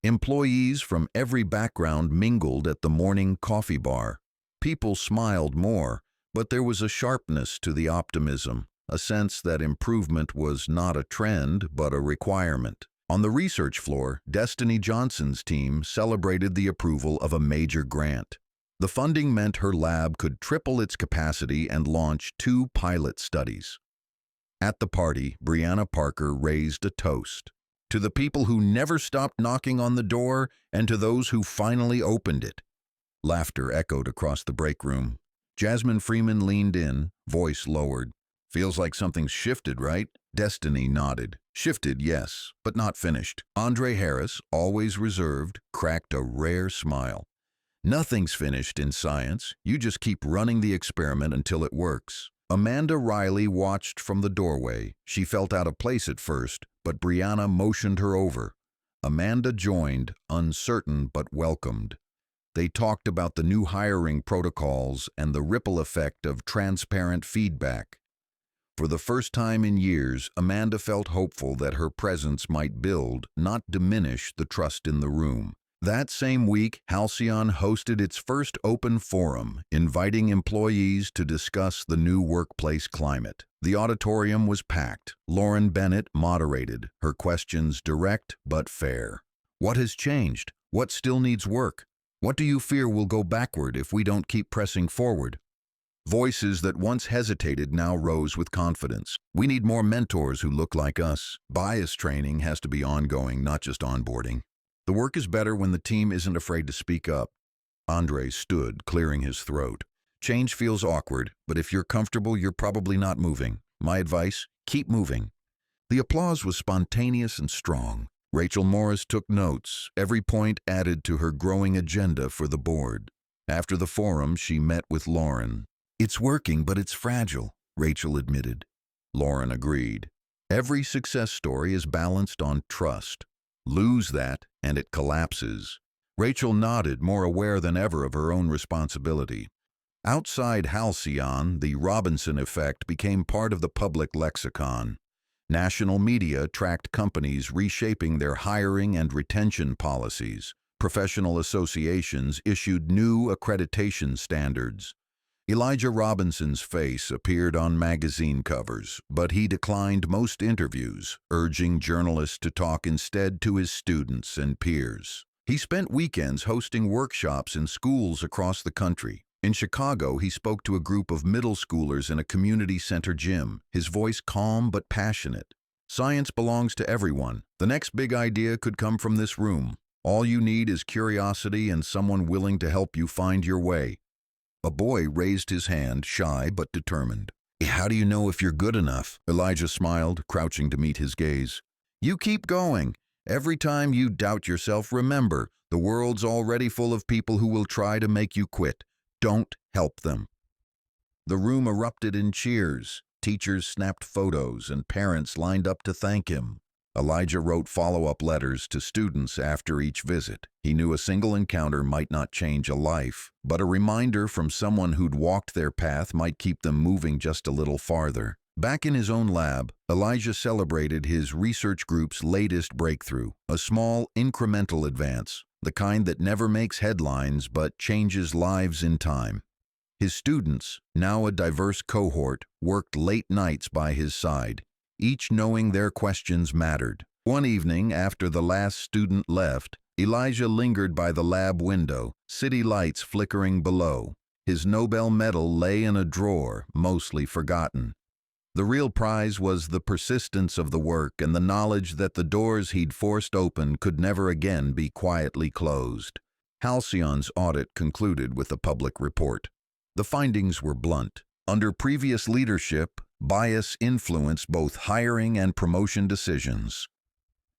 Employees from every background mingled at the morning coffee bar. People smiled more, but there was a sharpness to the optimism, a sense that improvement was not a trend but a requirement. On the research floor, Destiny Johnson's team celebrated the approval of a major grant. The funding meant her lab could triple its capacity and launch 2 pilot studies. At the party, Brianna Parker raised a toast. To the people who never stopped knocking on the door and to those who finally opened it. Laughter echoed across the break room. Jasmine Freeman leaned in, voice lowered. Feels like something's shifted, right? Destiny nodded. Shifted, yes, but not finished. Andre Harris, always reserved, cracked a rare smile. Nothing's finished in science. You just keep running the experiment until it works. Amanda Riley watched from the doorway. She felt out of place at first, but Brianna motioned her over. Amanda joined, uncertain but welcomed. They talked about the new hiring protocols and the ripple effect of transparent feedback. For the first time in years, Amanda felt hopeful that her presence might build, not diminish, the trust in the room. That same week, Halcyon hosted its first open forum, inviting employees to discuss the new workplace climate. The auditorium was packed. Lauren Bennett moderated, her questions direct but fair. What has changed? What still needs work? What do you fear will go backward if we don't keep pressing forward? Voices that once hesitated now rose with confidence. We need more mentors who look like us. Bias training has to be ongoing, not just onboarding. The work is better when the team isn't afraid to speak up. Andre stood, clearing his throat. Change feels awkward, but if you're comfortable, you're probably not moving. My advice, keep moving. The applause was spontaneous and strong. Rachel Morris took notes, every point added to her growing agenda for the board. After the forum, she met with Lauren. It's working, but it's fragile, Rachel admitted. Lauren agreed. Every success story is balanced on trust. Lose that, and it collapses. Rachel nodded, more aware than ever of her own responsibility. Outside Halcyon, the Robinson effect became part of the public lexicon. National media tracked companies reshaping their hiring and retention policies. Professional associations issued new accreditation standards. Elijah Robinson's face appeared on magazine covers, but he declined most interviews, urging journalists to talk instead to his students and peers. He spent weekends hosting workshops in schools across the country. In Chicago, he spoke to a group of middle schoolers in a community center gym, his voice calm but passionate. Science belongs to everyone. The next big idea could come from this room. All you need is curiosity and someone willing to help you find your way. A boy raised his hand, shy but determined. How do you know if you're good enough? Elijah smiled, crouching to meet his gaze. You keep going. Every time you doubt yourself, remember, the world's already full of people who will try to make you quit. Don't help them. The room erupted in cheers. Teachers snapped photos and parents lined up to thank him. Elijah wrote follow-up letters to students after each visit. He knew a single encounter might not change a life, but a reminder from someone who'd walked their path might keep them moving just a little farther. Back in his own lab, Elijah celebrated his research group's latest breakthrough, a small, incremental advance, the kind that never makes headlines but changes lives in time. His students, now a diverse cohort, worked late nights by his side, each knowing their questions mattered. One evening, after the last student left, Elijah lingered by the lab window, city lights flickering below. His Nobel medal lay in a drawer, mostly forgotten. The real prize was the persistence of the work and the knowledge that the doors he'd forced open could never again be quietly closed. Halcyon's audit concluded with a public report. The findings were blunt. Under previous leadership, bias influenced both hiring and promotion decisions.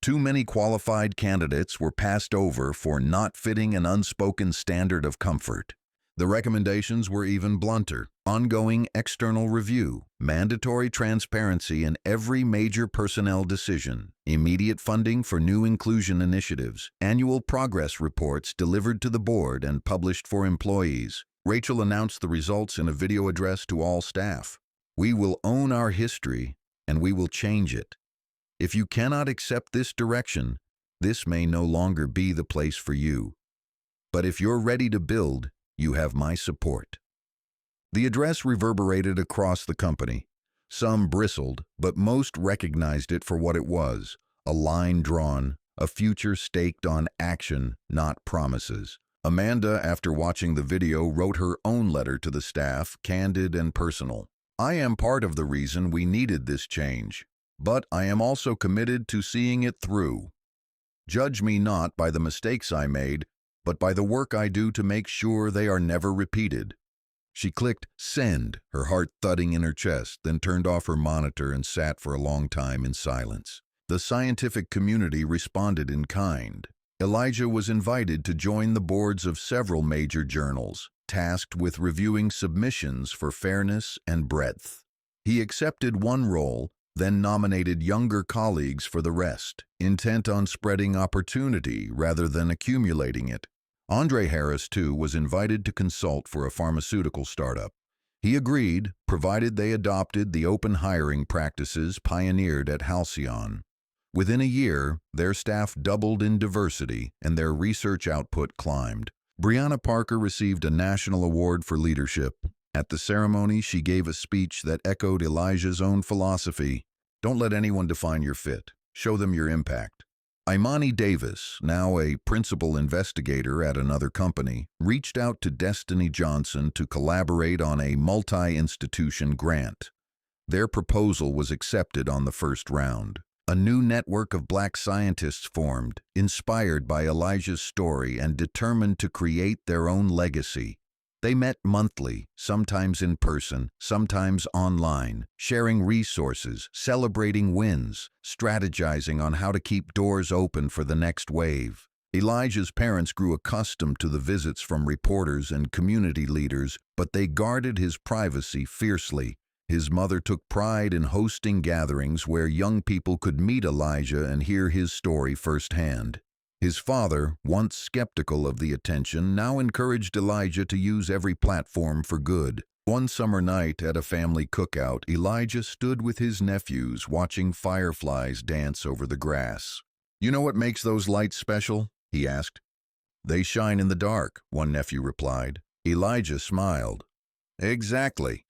Too many qualified candidates were passed over for not fitting an unspoken standard of comfort. The recommendations were even blunter. Ongoing external review, mandatory transparency in every major personnel decision, immediate funding for new inclusion initiatives, annual progress reports delivered to the board and published for employees. Rachel announced the results in a video address to all staff. We will own our history, and we will change it. If you cannot accept this direction, this may no longer be the place for you. But if you're ready to build, you have my support. The address reverberated across the company. Some bristled, but most recognized it for what it was, a line drawn, a future staked on action, not promises. Amanda, after watching the video, wrote her own letter to the staff, candid and personal. I am part of the reason we needed this change, but I am also committed to seeing it through. Judge me not by the mistakes I made, but by the work I do to make sure they are never repeated." She clicked send, her heart thudding in her chest, then turned off her monitor and sat for a long time in silence. The scientific community responded in kind. Elijah was invited to join the boards of several major journals, tasked with reviewing submissions for fairness and breadth. He accepted one role, then nominated younger colleagues for the rest, intent on spreading opportunity rather than accumulating it. Andre Harris, too, was invited to consult for a pharmaceutical startup. He agreed, provided they adopted the open hiring practices pioneered at Halcyon. Within a year, their staff doubled in diversity and their research output climbed. Brianna Parker received a national award for leadership. At the ceremony, she gave a speech that echoed Elijah's own philosophy: "Don't let anyone define your fit. Show them your impact." Imani Davis, now a principal investigator at another company, reached out to Destiny Johnson to collaborate on a multi-institution grant. Their proposal was accepted on the first round. A new network of Black scientists formed, inspired by Elijah's story and determined to create their own legacy. They met monthly, sometimes in person, sometimes online, sharing resources, celebrating wins, strategizing on how to keep doors open for the next wave. Elijah's parents grew accustomed to the visits from reporters and community leaders, but they guarded his privacy fiercely. His mother took pride in hosting gatherings where young people could meet Elijah and hear his story firsthand. His father, once skeptical of the attention, now encouraged Elijah to use every platform for good. One summer night at a family cookout, Elijah stood with his nephews watching fireflies dance over the grass. "You know what makes those lights special?" he asked. "They shine in the dark," one nephew replied. Elijah smiled. "Exactly.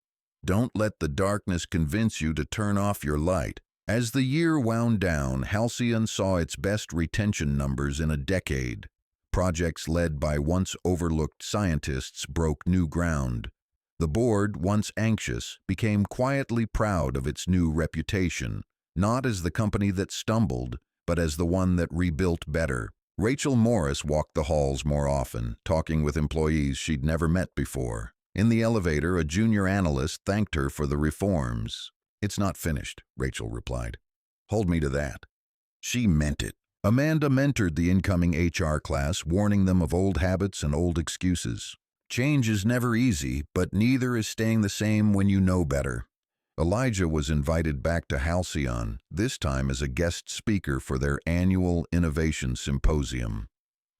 Don't let the darkness convince you to turn off your light." As the year wound down, Halcyon saw its best retention numbers in a decade. Projects led by once overlooked scientists broke new ground. The board, once anxious, became quietly proud of its new reputation, not as the company that stumbled, but as the one that rebuilt better. Rachel Morris walked the halls more often, talking with employees she'd never met before. In the elevator, a junior analyst thanked her for the reforms. "It's not finished," Rachel replied. "Hold me to that." She meant it. Amanda mentored the incoming HR class, warning them of old habits and old excuses. Change is never easy, but neither is staying the same when you know better. Elijah was invited back to Halcyon, this time as a guest speaker for their annual Innovation Symposium.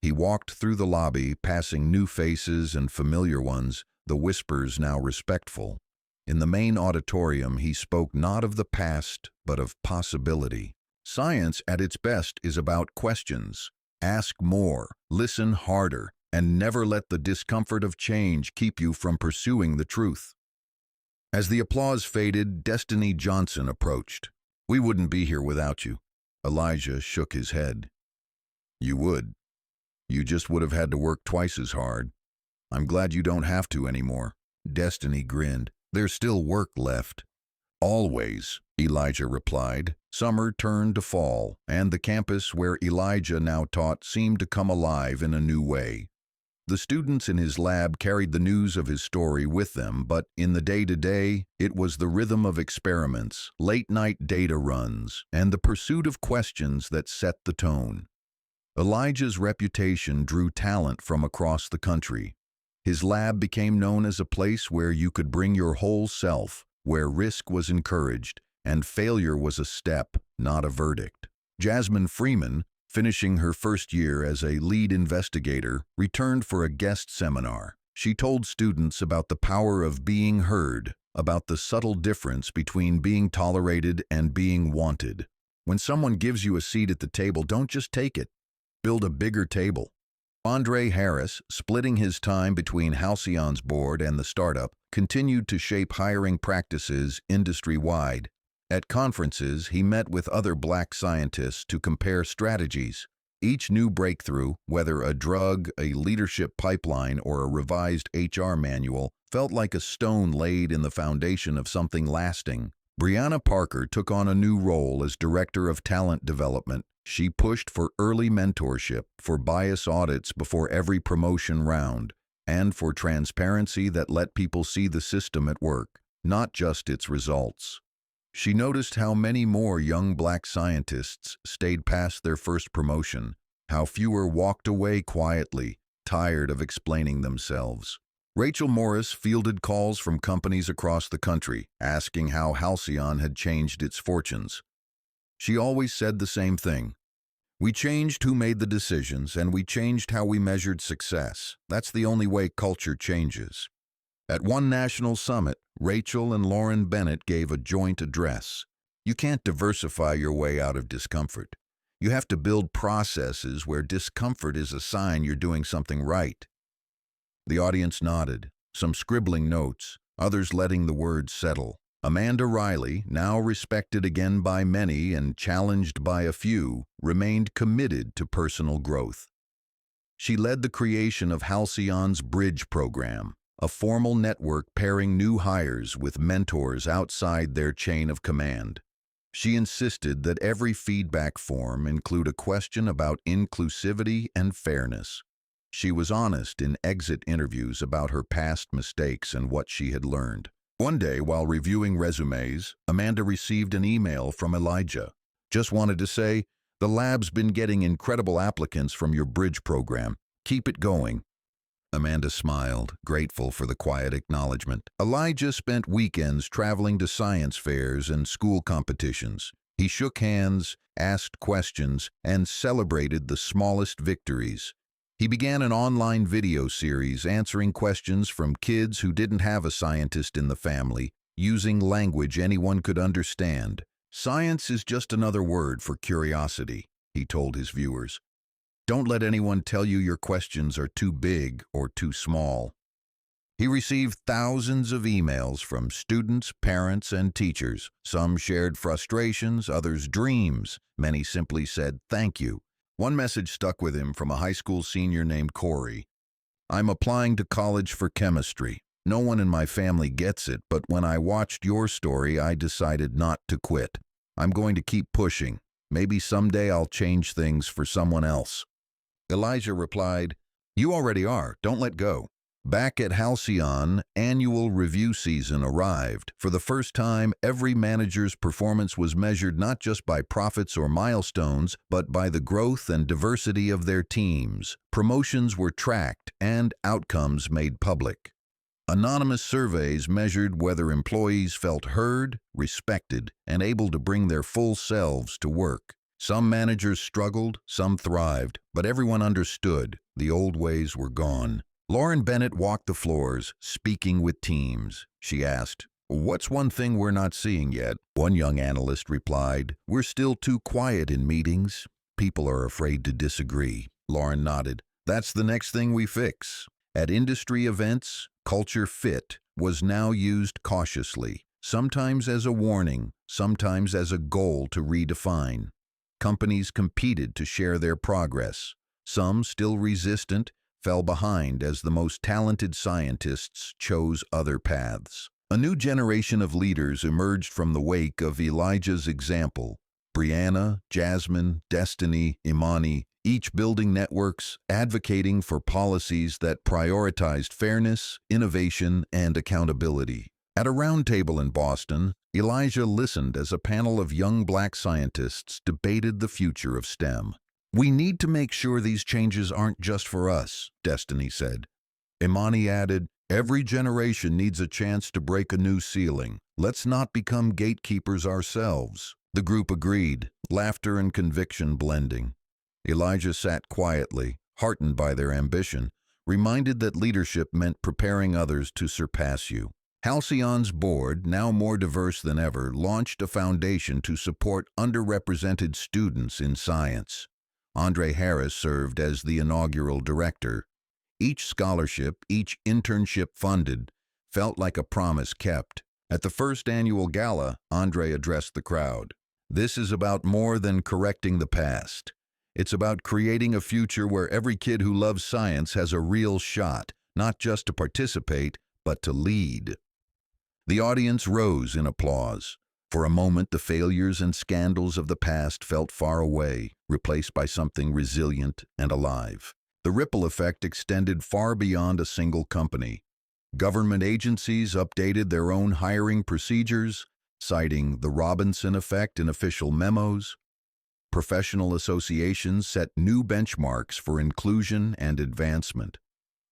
He walked through the lobby, passing new faces and familiar ones, the whispers now respectful. In the main auditorium, he spoke not of the past, but of possibility. Science at its best is about questions. Ask more, listen harder, and never let the discomfort of change keep you from pursuing the truth. As the applause faded, Destiny Johnson approached. "We wouldn't be here without you." Elijah shook his head. "You would. You just would have had to work twice as hard. I'm glad you don't have to anymore." Destiny grinned. "There's still work left." "Always," Elijah replied. Summer turned to fall, and the campus where Elijah now taught seemed to come alive in a new way. The students in his lab carried the news of his story with them, but in the day-to-day, it was the rhythm of experiments, late-night data runs, and the pursuit of questions that set the tone. Elijah's reputation drew talent from across the country. His lab became known as a place where you could bring your whole self, where risk was encouraged, and failure was a step, not a verdict. Jasmine Freeman, finishing her first year as a lead investigator, returned for a guest seminar. She told students about the power of being heard, about the subtle difference between being tolerated and being wanted. When someone gives you a seat at the table, don't just take it. Build a bigger table. Andre Harris, splitting his time between Halcyon's board and the startup, continued to shape hiring practices industry-wide. At conferences, he met with other Black scientists to compare strategies. Each new breakthrough, whether a drug, a leadership pipeline, or a revised HR manual, felt like a stone laid in the foundation of something lasting. Brianna Parker took on a new role as Director of Talent Development. She pushed for early mentorship, for bias audits before every promotion round, and for transparency that let people see the system at work, not just its results. She noticed how many more young black scientists stayed past their first promotion, how fewer walked away quietly, tired of explaining themselves. Rachel Morris fielded calls from companies across the country, asking how Halcyon had changed its fortunes. She always said the same thing. We changed who made the decisions, and we changed how we measured success. That's the only way culture changes. At one national summit, Rachel and Lauren Bennett gave a joint address. You can't diversify your way out of discomfort. You have to build processes where discomfort is a sign you're doing something right. The audience nodded, some scribbling notes, others letting the words settle. Amanda Riley, now respected again by many and challenged by a few, remained committed to personal growth. She led the creation of Halcyon's Bridge program, a formal network pairing new hires with mentors outside their chain of command. She insisted that every feedback form include a question about inclusivity and fairness. She was honest in exit interviews about her past mistakes and what she had learned. One day, while reviewing resumes, Amanda received an email from Elijah. Just wanted to say, the lab's been getting incredible applicants from your Bridge program. Keep it going. Amanda smiled, grateful for the quiet acknowledgement. Elijah spent weekends traveling to science fairs and school competitions. He shook hands, asked questions, and celebrated the smallest victories. He began an online video series answering questions from kids who didn't have a scientist in the family, using language anyone could understand. Science is just another word for curiosity, he told his viewers. Don't let anyone tell you your questions are too big or too small. He received thousands of emails from students, parents, and teachers. Some shared frustrations, others dreams. Many simply said, "Thank you." One message stuck with him from a high school senior named Corey. "I'm applying to college for chemistry. No one in my family gets it, but when I watched your story, I decided not to quit. I'm going to keep pushing. Maybe someday I'll change things for someone else." Elijah replied, "You already are. Don't let go." Back at Halcyon, annual review season arrived. For the first time, every manager's performance was measured not just by profits or milestones, but by the growth and diversity of their teams. Promotions were tracked and outcomes made public. Anonymous surveys measured whether employees felt heard, respected, and able to bring their full selves to work. Some managers struggled, some thrived, but everyone understood the old ways were gone. Lauren Bennett walked the floors, speaking with teams. She asked, "What's one thing we're not seeing yet?" One young analyst replied, "We're still too quiet in meetings. People are afraid to disagree." Lauren nodded. "That's the next thing we fix." At industry events, culture fit was now used cautiously, sometimes as a warning, sometimes as a goal to redefine. Companies competed to share their progress. Some, still resistant, fell behind as the most talented scientists chose other paths. A new generation of leaders emerged from the wake of Elijah's example. Brianna, Jasmine, Destiny, Imani, each building networks, advocating for policies that prioritized fairness, innovation, and accountability. At a roundtable in Boston, Elijah listened as a panel of young black scientists debated the future of STEM. "We need to make sure these changes aren't just for us," Destiny said. Imani added, "Every generation needs a chance to break a new ceiling. Let's not become gatekeepers ourselves." The group agreed, laughter and conviction blending. Elijah sat quietly, heartened by their ambition, reminded that leadership meant preparing others to surpass you. Halcyon's board, now more diverse than ever, launched a foundation to support underrepresented students in science. Andre Harris served as the inaugural director. Each scholarship, each internship funded, felt like a promise kept. At the first annual gala, Andre addressed the crowd. "This is about more than correcting the past. It's about creating a future where every kid who loves science has a real shot, not just to participate, but to lead. The audience rose in applause. For a moment, the failures and scandals of the past felt far away, replaced by something resilient and alive. The ripple effect extended far beyond a single company. Government agencies updated their own hiring procedures, citing the Robinson effect in official memos. Professional associations set new benchmarks for inclusion and advancement.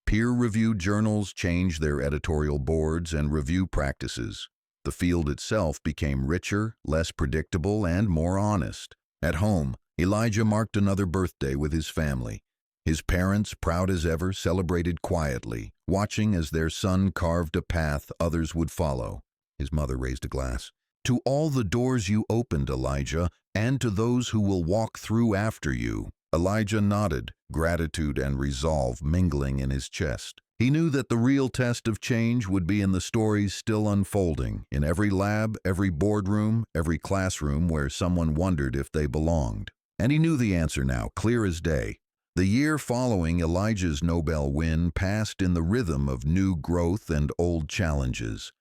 Peer-reviewed journals changed their editorial boards and review practices. The field itself became richer, less predictable, and more honest. At home, Elijah marked another birthday with his family. His parents, proud as ever, celebrated quietly, watching as their son carved a path others would follow. His mother raised a glass. "To all the doors you opened, Elijah, and to those who will walk through after you." Elijah nodded, gratitude and resolve mingling in his chest. He knew that the real test of change would be in the stories still unfolding, in every lab, every boardroom, every classroom where someone wondered if they belonged. And he knew the answer now, clear as day. The year following Elijah's Nobel win passed in the rhythm of new growth and old challenges.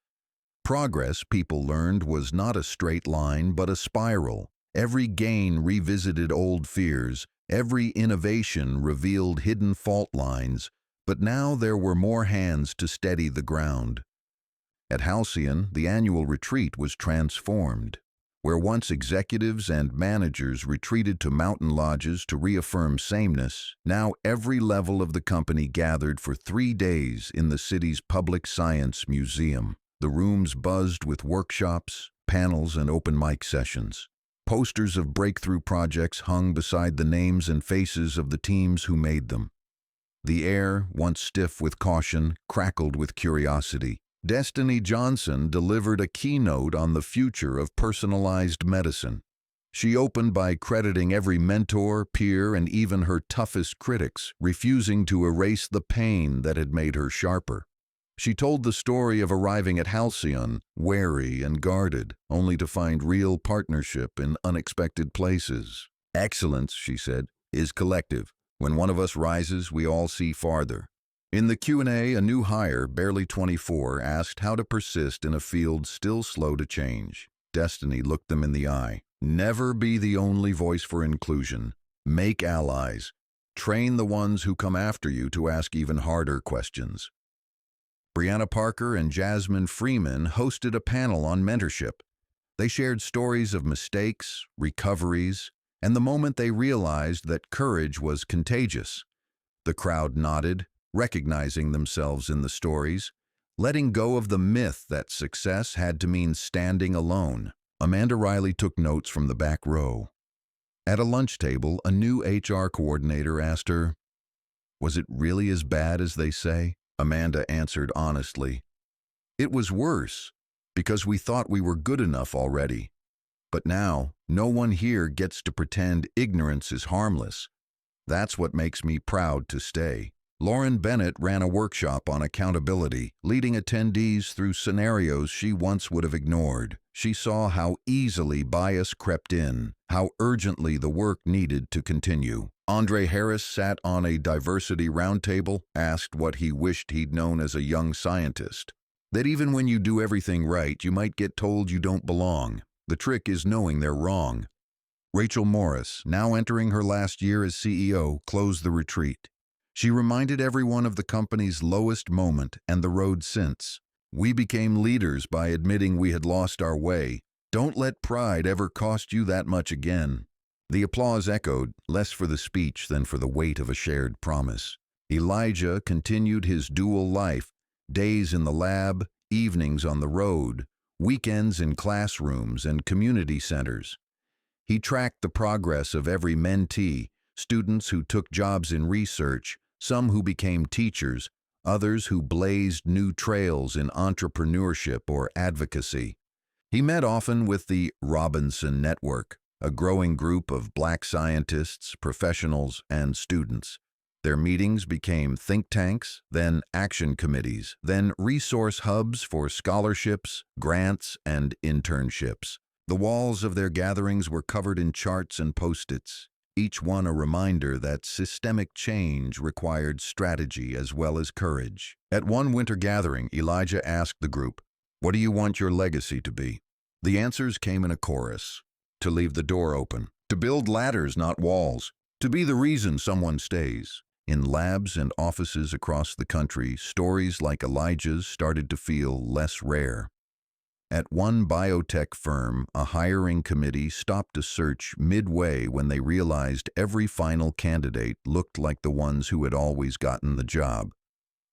Progress, people learned, was not a straight line but a spiral. Every gain revisited old fears, every innovation revealed hidden fault lines, but now there were more hands to steady the ground. At Halcyon, the annual retreat was transformed. Where once executives and managers retreated to mountain lodges to reaffirm sameness, now every level of the company gathered for 3 days in the city's public science museum. The rooms buzzed with workshops, panels, and open mic sessions. Posters of breakthrough projects hung beside the names and faces of the teams who made them. The air, once stiff with caution, crackled with curiosity. Destiny Johnson delivered a keynote on the future of personalized medicine. She opened by crediting every mentor, peer, and even her toughest critics, refusing to erase the pain that had made her sharper. She told the story of arriving at Halcyon, wary and guarded, only to find real partnership in unexpected places. "Excellence," she said, "is collective. When one of us rises, we all see farther." In the Q&A, a new hire, barely 24, asked how to persist in a field still slow to change. Destiny looked them in the eye. "Never be the only voice for inclusion. Make allies. Train the ones who come after you to ask even harder questions." Brianna Parker and Jasmine Freeman hosted a panel on mentorship. They shared stories of mistakes, recoveries, and the moment they realized that courage was contagious. The crowd nodded, recognizing themselves in the stories, letting go of the myth that success had to mean standing alone. Amanda Riley took notes from the back row. At a lunch table, a new HR coordinator asked her, "Was it really as bad as they say?" Amanda answered honestly, "It was worse, because we thought we were good enough already. But now, no one here gets to pretend ignorance is harmless. That's what makes me proud to stay." Lauren Bennett ran a workshop on accountability, leading attendees through scenarios she once would have ignored. She saw how easily bias crept in, how urgently the work needed to continue. Andre Harris sat on a diversity roundtable, asked what he wished he'd known as a young scientist. That even when you do everything right, you might get told you don't belong. The trick is knowing they're wrong. Rachel Morris, now entering her last year as CEO, closed the retreat. She reminded everyone of the company's lowest moment and the road since. "We became leaders by admitting we had lost our way. Don't let pride ever cost you that much again." The applause echoed, less for the speech than for the weight of a shared promise. Elijah continued his dual life, days in the lab, evenings on the road, weekends in classrooms and community centers. He tracked the progress of every mentee, students who took jobs in research, some who became teachers, others who blazed new trails in entrepreneurship or advocacy. He met often with the Robinson Network, a growing group of Black scientists, professionals, and students. Their meetings became think tanks, then action committees, then resource hubs for scholarships, grants, and internships. The walls of their gatherings were covered in charts and post-its. each one a reminder that systemic change required strategy as well as courage. At one winter gathering, Elijah asked the group, "What do you want your legacy to be?" The answers came in a chorus. To leave the door open, to build ladders, not walls, to be the reason someone stays. In labs and offices across the country, stories like Elijah's started to feel less rare. At one biotech firm, a hiring committee stopped a search midway when they realized every final candidate looked like the ones who had always gotten the job.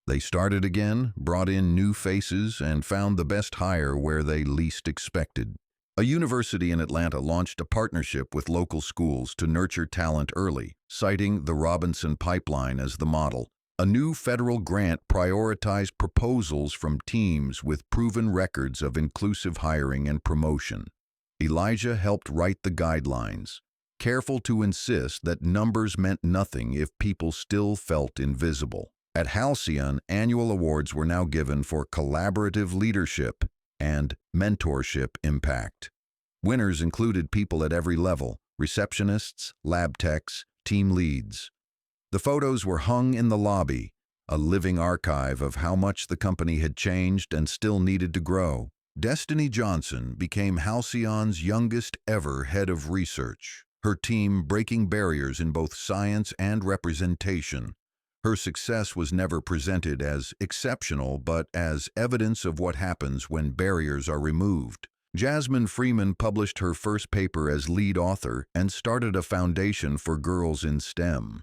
They started again, brought in new faces, and found the best hire where they least expected. A university in Atlanta launched a partnership with local schools to nurture talent early, citing the Robinson Pipeline as the model. A new federal grant prioritized proposals from teams with proven records of inclusive hiring and promotion. Elijah helped write the guidelines, careful to insist that numbers meant nothing if people still felt invisible. At Halcyon, annual awards were now given for collaborative leadership and mentorship impact. Winners included people at every level: receptionists, lab techs, team leads. The photos were hung in the lobby, a living archive of how much the company had changed and still needed to grow. Destiny Johnson became Halcyon's youngest ever head of research, her team breaking barriers in both science and representation. Her success was never presented as exceptional, but as evidence of what happens when barriers are removed. Jasmine Freeman published her first paper as lead author and started a foundation for girls in STEM.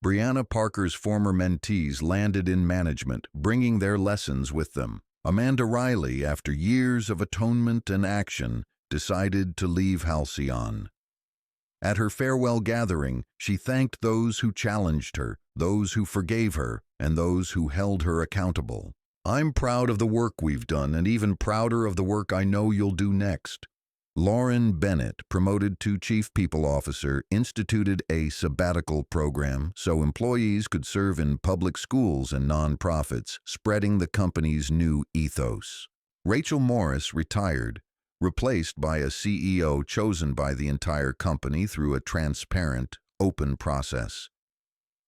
Brianna Parker's former mentees landed in management, bringing their lessons with them. Amanda Riley, after years of atonement and action, decided to leave Halcyon. At her farewell gathering, she thanked those who challenged her, those who forgave her, and those who held her accountable. "I'm proud of the work we've done, and even prouder of the work I know you'll do next." Lauren Bennett, promoted to Chief People Officer, instituted a sabbatical program so employees could serve in public schools and nonprofits, spreading the company's new ethos. Rachel Morris retired, replaced by a CEO chosen by the entire company through a transparent, open process.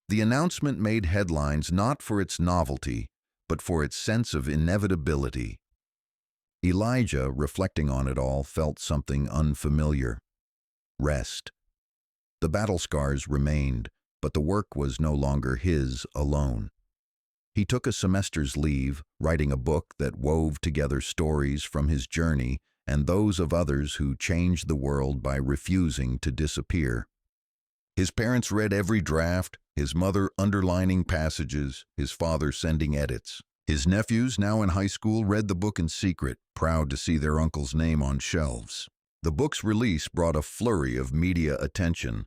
The announcement made headlines not for its novelty, but for its sense of inevitability. Elijah, reflecting on it all, felt something unfamiliar: rest. The battle scars remained, but the work was no longer his alone. He took a semester's leave, writing a book that wove together stories from his journey and those of others who changed the world by refusing to disappear. His parents read every draft, his mother underlining passages, his father sending edits. His nephews, now in high school, read the book in secret, proud to see their uncle's name on shelves. The book's release brought a flurry of media attention.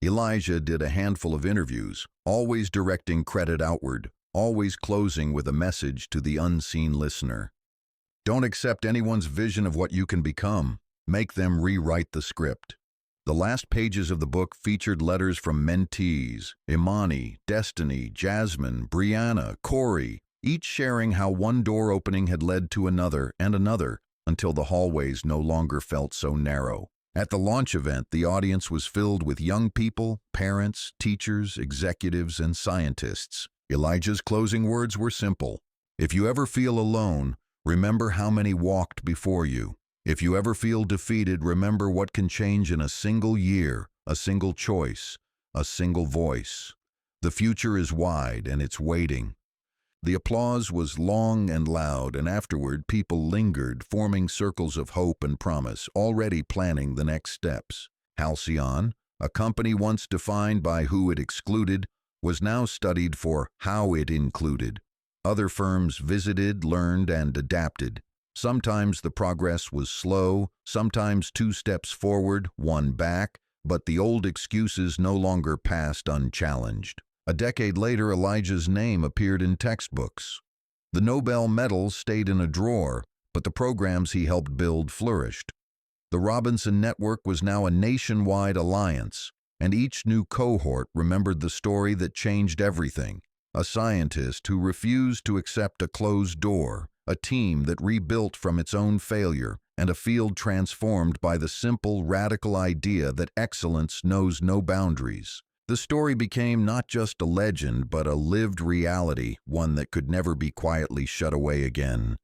Elijah did a handful of interviews, always directing credit outward, always closing with a message to the unseen listener. Don't accept anyone's vision of what you can become. Make them rewrite the script. The last pages of the book featured letters from mentees: Imani, Destiny, Jasmine, Brianna, Corey, each sharing how one door opening had led to another and another until the hallways no longer felt so narrow. At the launch event, the audience was filled with young people, parents, teachers, executives, and scientists. Elijah's closing words were simple: "If you ever feel alone, remember how many walked before you. If you ever feel defeated, remember what can change in a single year, a single choice, a single voice. The future is wide and it's waiting." The applause was long and loud, and afterward people lingered, forming circles of hope and promise, already planning the next steps. Halcyon, a company once defined by who it excluded, was now studied for how it included. Other firms visited, learned, and adapted. Sometimes the progress was slow, sometimes 2 steps forward, 1 back, but the old excuses no longer passed unchallenged. A decade later, Elijah's name appeared in textbooks. The Nobel medals stayed in a drawer, but the programs he helped build flourished. The Robinson Network was now a nationwide alliance, and each new cohort remembered the story that changed everything: a scientist who refused to accept a closed door, a team that rebuilt from its own failure, and a field transformed by the simple, radical idea that excellence knows no boundaries. The story became not just a legend, but a lived reality, one that could never be quietly shut away again.